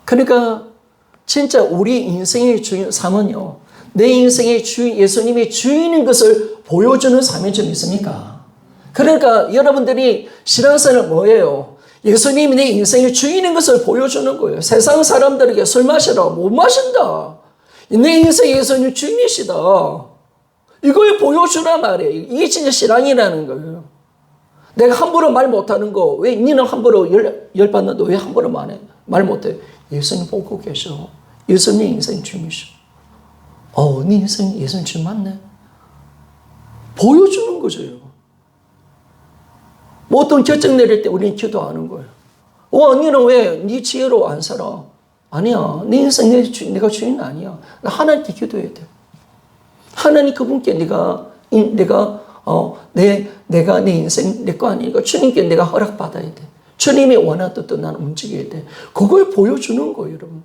[SPEAKER 1] 그러니까 진짜 우리 인생의 주인 삶은요, 내 인생의 주인, 예수님이 주인인 것을 보여주는 삶인 줄 믿습니까? 그러니까 여러분들이 신앙생활은 뭐예요? 예수님이 내 인생의 주인인 것을 보여주는 거예요. 세상 사람들에게 술 마시라, 못 마신다. 내 인생의 예수님 주인이시다. 이걸 보여주란 말이에요. 이게 진짜 신앙이라는 거예요. 내가 함부로 말 못하는 거, 왜 니는 함부로 열받는데 왜 함부로 말 못해? 예수님 보고 계셔. 예수님 인생 주인이셔. 네 인생 예수님 주인 맞네. 보여주는 거죠. 뭐 어떤 결정 내릴 때 우리는 기도하는 거예요. 니는 왜 네 지혜로 안 살아? 아니야. 네 인생 내가 주인 아니야. 하나님께 기도해야 돼. 하나님 그분께 내가 내 인생 내 거 아니니까 주님께 내가 허락받아야 돼. 주님이 원하는 뜻도 나는 움직여야 돼. 그걸 보여주는 거예요, 여러분.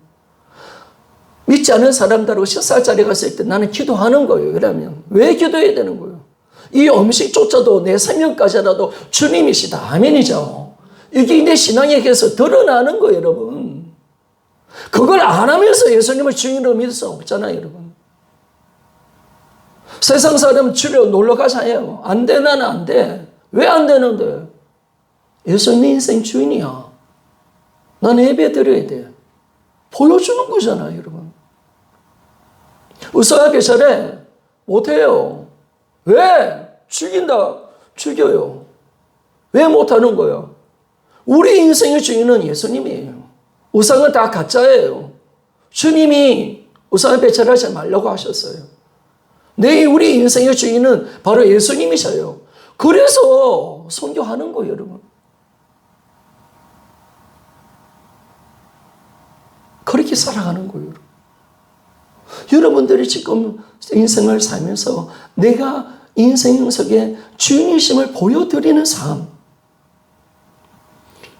[SPEAKER 1] 믿지 않은 사람들하고 식사 자리에 갔을 때 나는 기도하는 거예요. 그러면 왜 기도해야 되는 거예요? 이 음식조차도 내 생명까지라도 주님이시다. 아멘이죠. 이게 내 신앙에게서 드러나는 거예요, 여러분. 그걸 안 하면서 예수님을 주인으로 믿을 수 없잖아요, 여러분. 세상 사람 주려 놀러 가자요. 안 돼, 나는 안 돼. 왜 안 되는데? 예수님 인생 주인이야. 나는 예배 드려야 돼. 보여주는 거잖아요, 여러분. 의사가 계절에 못해요. 왜? 죽인다. 죽여요. 왜 못하는 거예요? 우리 인생의 주인은 예수님이에요. 우상은 다 가짜예요. 주님이 우상을 배설하지 말라고 하셨어요. 우리 인생의 주인은 바로 예수님이셔요. 그래서 선교하는 거예요, 여러분. 그렇게 살아가는 거예요, 여러분. 여러분들이 지금 인생을 살면서 내가 인생 속에 주인이심을 보여드리는 삶,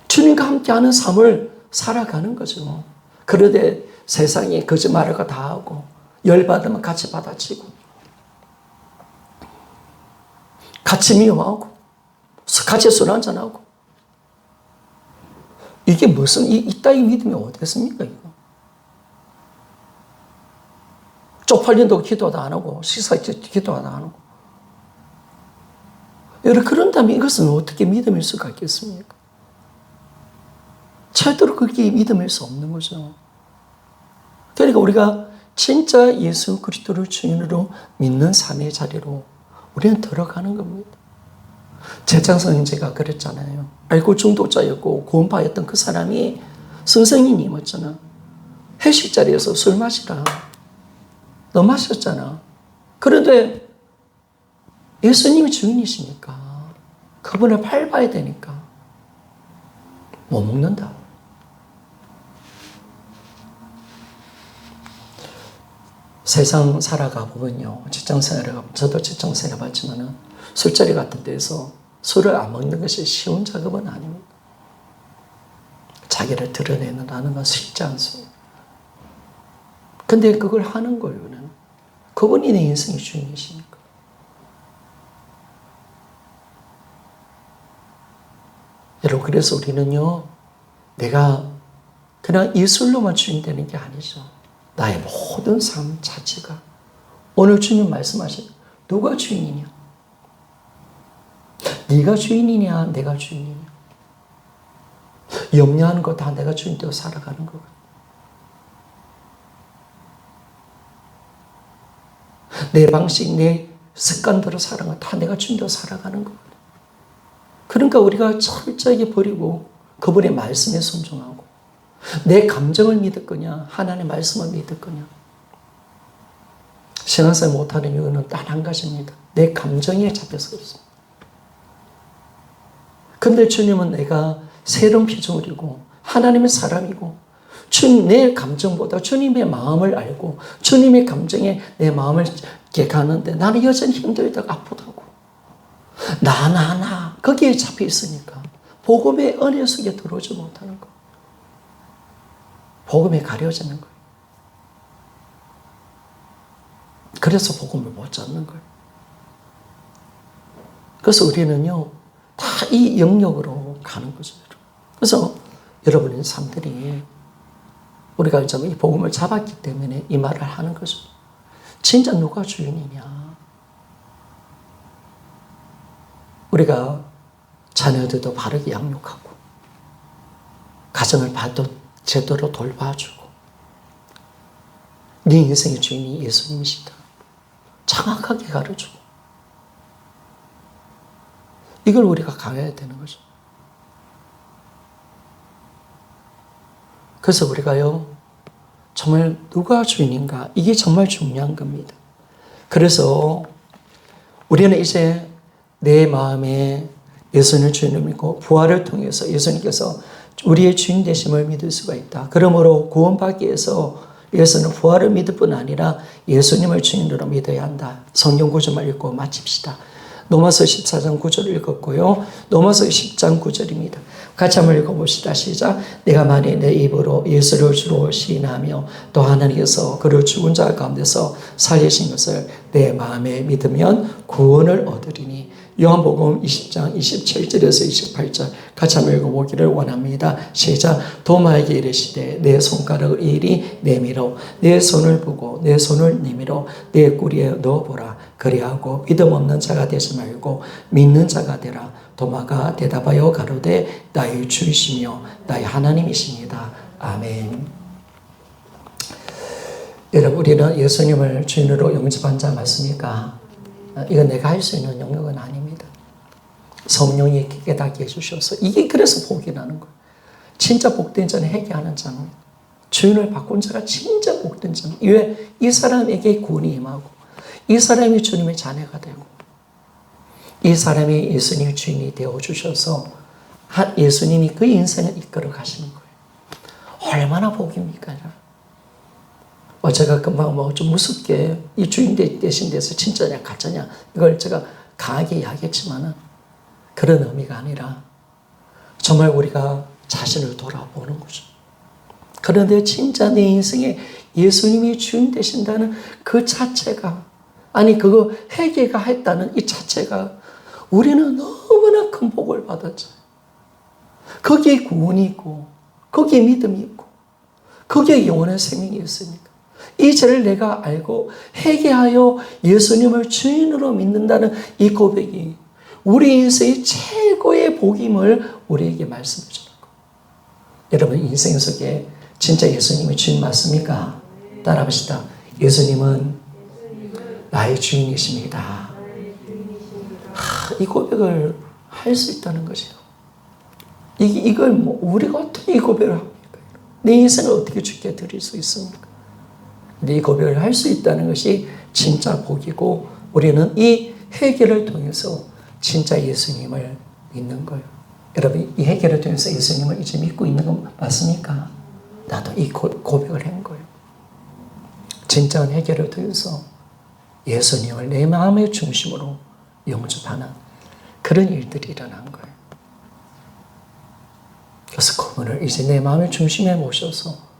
[SPEAKER 1] 주님과 함께하는 삶을 살아가는 거죠. 그런데 세상에 거짓말을 다 하고 열받으면 같이 받아치고 같이 미워하고 같이 술 한잔하고 이게 무슨 이따위 믿음이 어딨습니까? 이거 쪽팔린다고 기도도 안 하고 식사 기도도 안 하고 여러분 그런다면 이것은 어떻게 믿음일 수가 있겠습니까? 절대로 그게 믿음일 수 없는 거죠. 그러니까 우리가 진짜 예수 그리스도를 주인으로 믿는 삶의 자리로 우리는 들어가는 겁니다. 제창성 형제가 그랬잖아요. 알코올 중독자였고 구원파였던 그 사람이 선생님이었잖아. 회식 자리에서 술 마시라. 너 마셨잖아. 그런데 예수님이 주인이시니까 그분을 밟아야 되니까 못 먹는다. 세상 살아가 보면요. 직장생활을 저도 직장생활 해봤지만은 술자리 같은 데서 술을 안 먹는 것이 쉬운 작업은 아닙니다. 자기를 드러내는 건 쉽지 않습니다. 근데 그걸 하는 거예요. 그분이 내 인생의 주인이시니까. 여러분, 그래서 우리는요, 내가 그냥 이 술로만 주인 되는 게 아니죠. 나의 모든 삶 자체가. 오늘 주님 말씀하신 누가 주인이냐? 네가 주인이냐? 내가 주인이냐? 염려하는 거 다 내가 주인대로 살아가는 거예요. 내 방식, 내 습관대로 살아가는 거 다 내가 주인대로 살아가는 거예요. 그러니까 우리가 철저하게 버리고 그분의 말씀에 순종하고 내 감정을 믿을 거냐 하나님의 말씀을 믿을 거냐. 신앙생활 못하는 이유는 단 한 가지입니다. 내 감정에 잡혀서 그렇습니다. 근데 주님은 내가 새로운 피조물이고 하나님의 사람이고 내 감정보다 주님의 마음을 알고 주님의 감정에 내 마음을 이렇게 가는데 나는 여전히 힘들다고 아프다고 나 거기에 잡혀 있으니까 복음의 은혜 속에 들어오지 못하는 거. 복음에 가려지는 거예요. 그래서 복음을 못 잡는 거예요. 그래서 우리는요 다 이 영역으로 가는 거죠. 그래서 여러분의 삶들이 우리가 이제 이 복음을 잡았기 때문에 이 말을 하는 거죠. 진짜 누가 주인이냐. 우리가 자녀들도 바르게 양육하고 가정을 제대로 돌봐주고 네 인생의 주인이 예수님이시다. 정확하게 가르쳐주고 이걸 우리가 강해야 되는 거죠. 그래서 우리가요 정말 누가 주인인가 이게 정말 중요한 겁니다. 그래서 우리는 이제 내 마음에 예수님을 주인을 믿고 부활을 통해서 예수님께서 우리의 주인 되심을 믿을 수가 있다. 그러므로 구원받기 위해서 예수는 부활을 믿을 뿐 아니라 예수님을 주인으로 믿어야 한다. 성경 구절만 읽고 마칩시다. 로마서 14장 9절 읽었고요. 로마서 10장 9절입니다. 같이 한번 읽어봅시다. 시작. 내가 만일 내 입으로 예수를 주로 시인하며 또 하나님께서 그를 죽은 자 가운데서 살리신 것을 내 마음에 믿으면 구원을 얻으리니. 요한복음 20장 27절에서 28절 같이 한번 읽어보기를 원합니다. 시작. 도마에게 이르시되 내 손가락을 이리 내밀어 내 손을 보고 내 손을 내밀어 내 꼬리에 넣어보라. 그리하고 믿음 없는 자가 되지 말고 믿는 자가 되라. 도마가 대답하여 가로되 나의 주이시며 나의 하나님이십니다. 아멘. 여러분 우리는 예수님을 주인으로 영접한 자 맞습니까? 이건 내가 할 수 있는 영역은 아닙니다. 성령이 깨닫게 해주셔서 이게 그래서 복이 나는 거예요. 진짜 복된 자는 회개하는 자는 주인을 바꾼 자가 진짜 복된 자는 왜? 이 사람에게 구원이 임하고 이 사람이 주님의 자녀가 되고 이 사람이 예수님의 주인이 되어주셔서 예수님이 그 인생을 이끌어 가시는 거예요. 얼마나 복입니까? 제가 금방 좀 무섭게 이 주인 되신 데서 진짜냐 가짜냐 이걸 제가 강하게 이야기했지만은 그런 의미가 아니라 정말 우리가 자신을 돌아보는 거죠. 그런데 진짜 내 인생에 예수님이 주인 되신다는 그 자체가 아니 그거 회개가 했다는 이 자체가 우리는 너무나 큰 복을 받았죠. 거기에 구원이 있고 거기에 믿음이 있고 거기에 영원한 생명이 있으니까 이 죄를 내가 알고 회개하여 예수님을 주인으로 믿는다는 이 고백이 우리 인생의 최고의 복임을 우리에게 말씀해 주는 거예요. 여러분 인생 속에 진짜 예수님이 주인 맞습니까? 따라합시다. 예수님은 나의 주인이십니다. 이 고백을 할 수 있다는 거죠. 이걸 우리가 어떻게 이 고백을 합니까? 내 인생을 어떻게 주께 드릴 수 있습니까? 근데 이 고백을 할 수 있다는 것이 진짜 복이고 우리는 이 회개를 통해서 진짜 예수님을 믿는 거예요. 여러분 이 회개를 통해서 예수님을 이제 믿고 있는 거 맞습니까? 나도 이 고백을 한 거예요. 진짜한 회개를 통해서 예수님을 내 마음의 중심으로 영접하는 그런 일들이 일어난 거예요. 그래서 그분을 이제 내 마음의 중심에 모셔서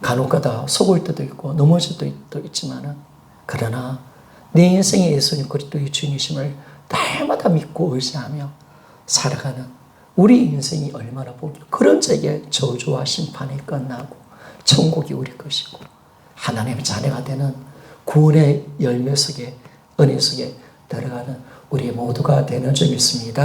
[SPEAKER 1] 간혹가다 속을 때도 있고 넘어질 때도 있지만은 그러나 내 인생의 예수님 그리스도의 주님이심을 날마다 믿고 의지하며 살아가는 우리 인생이 얼마나 복이 그런 자에게 저주와 심판이 끝나고 천국이 우리 것이고 하나님의 자녀가 되는 구원의 열매 속에 은혜 속에 들어가는 우리 모두가 되는 줄 믿습니다.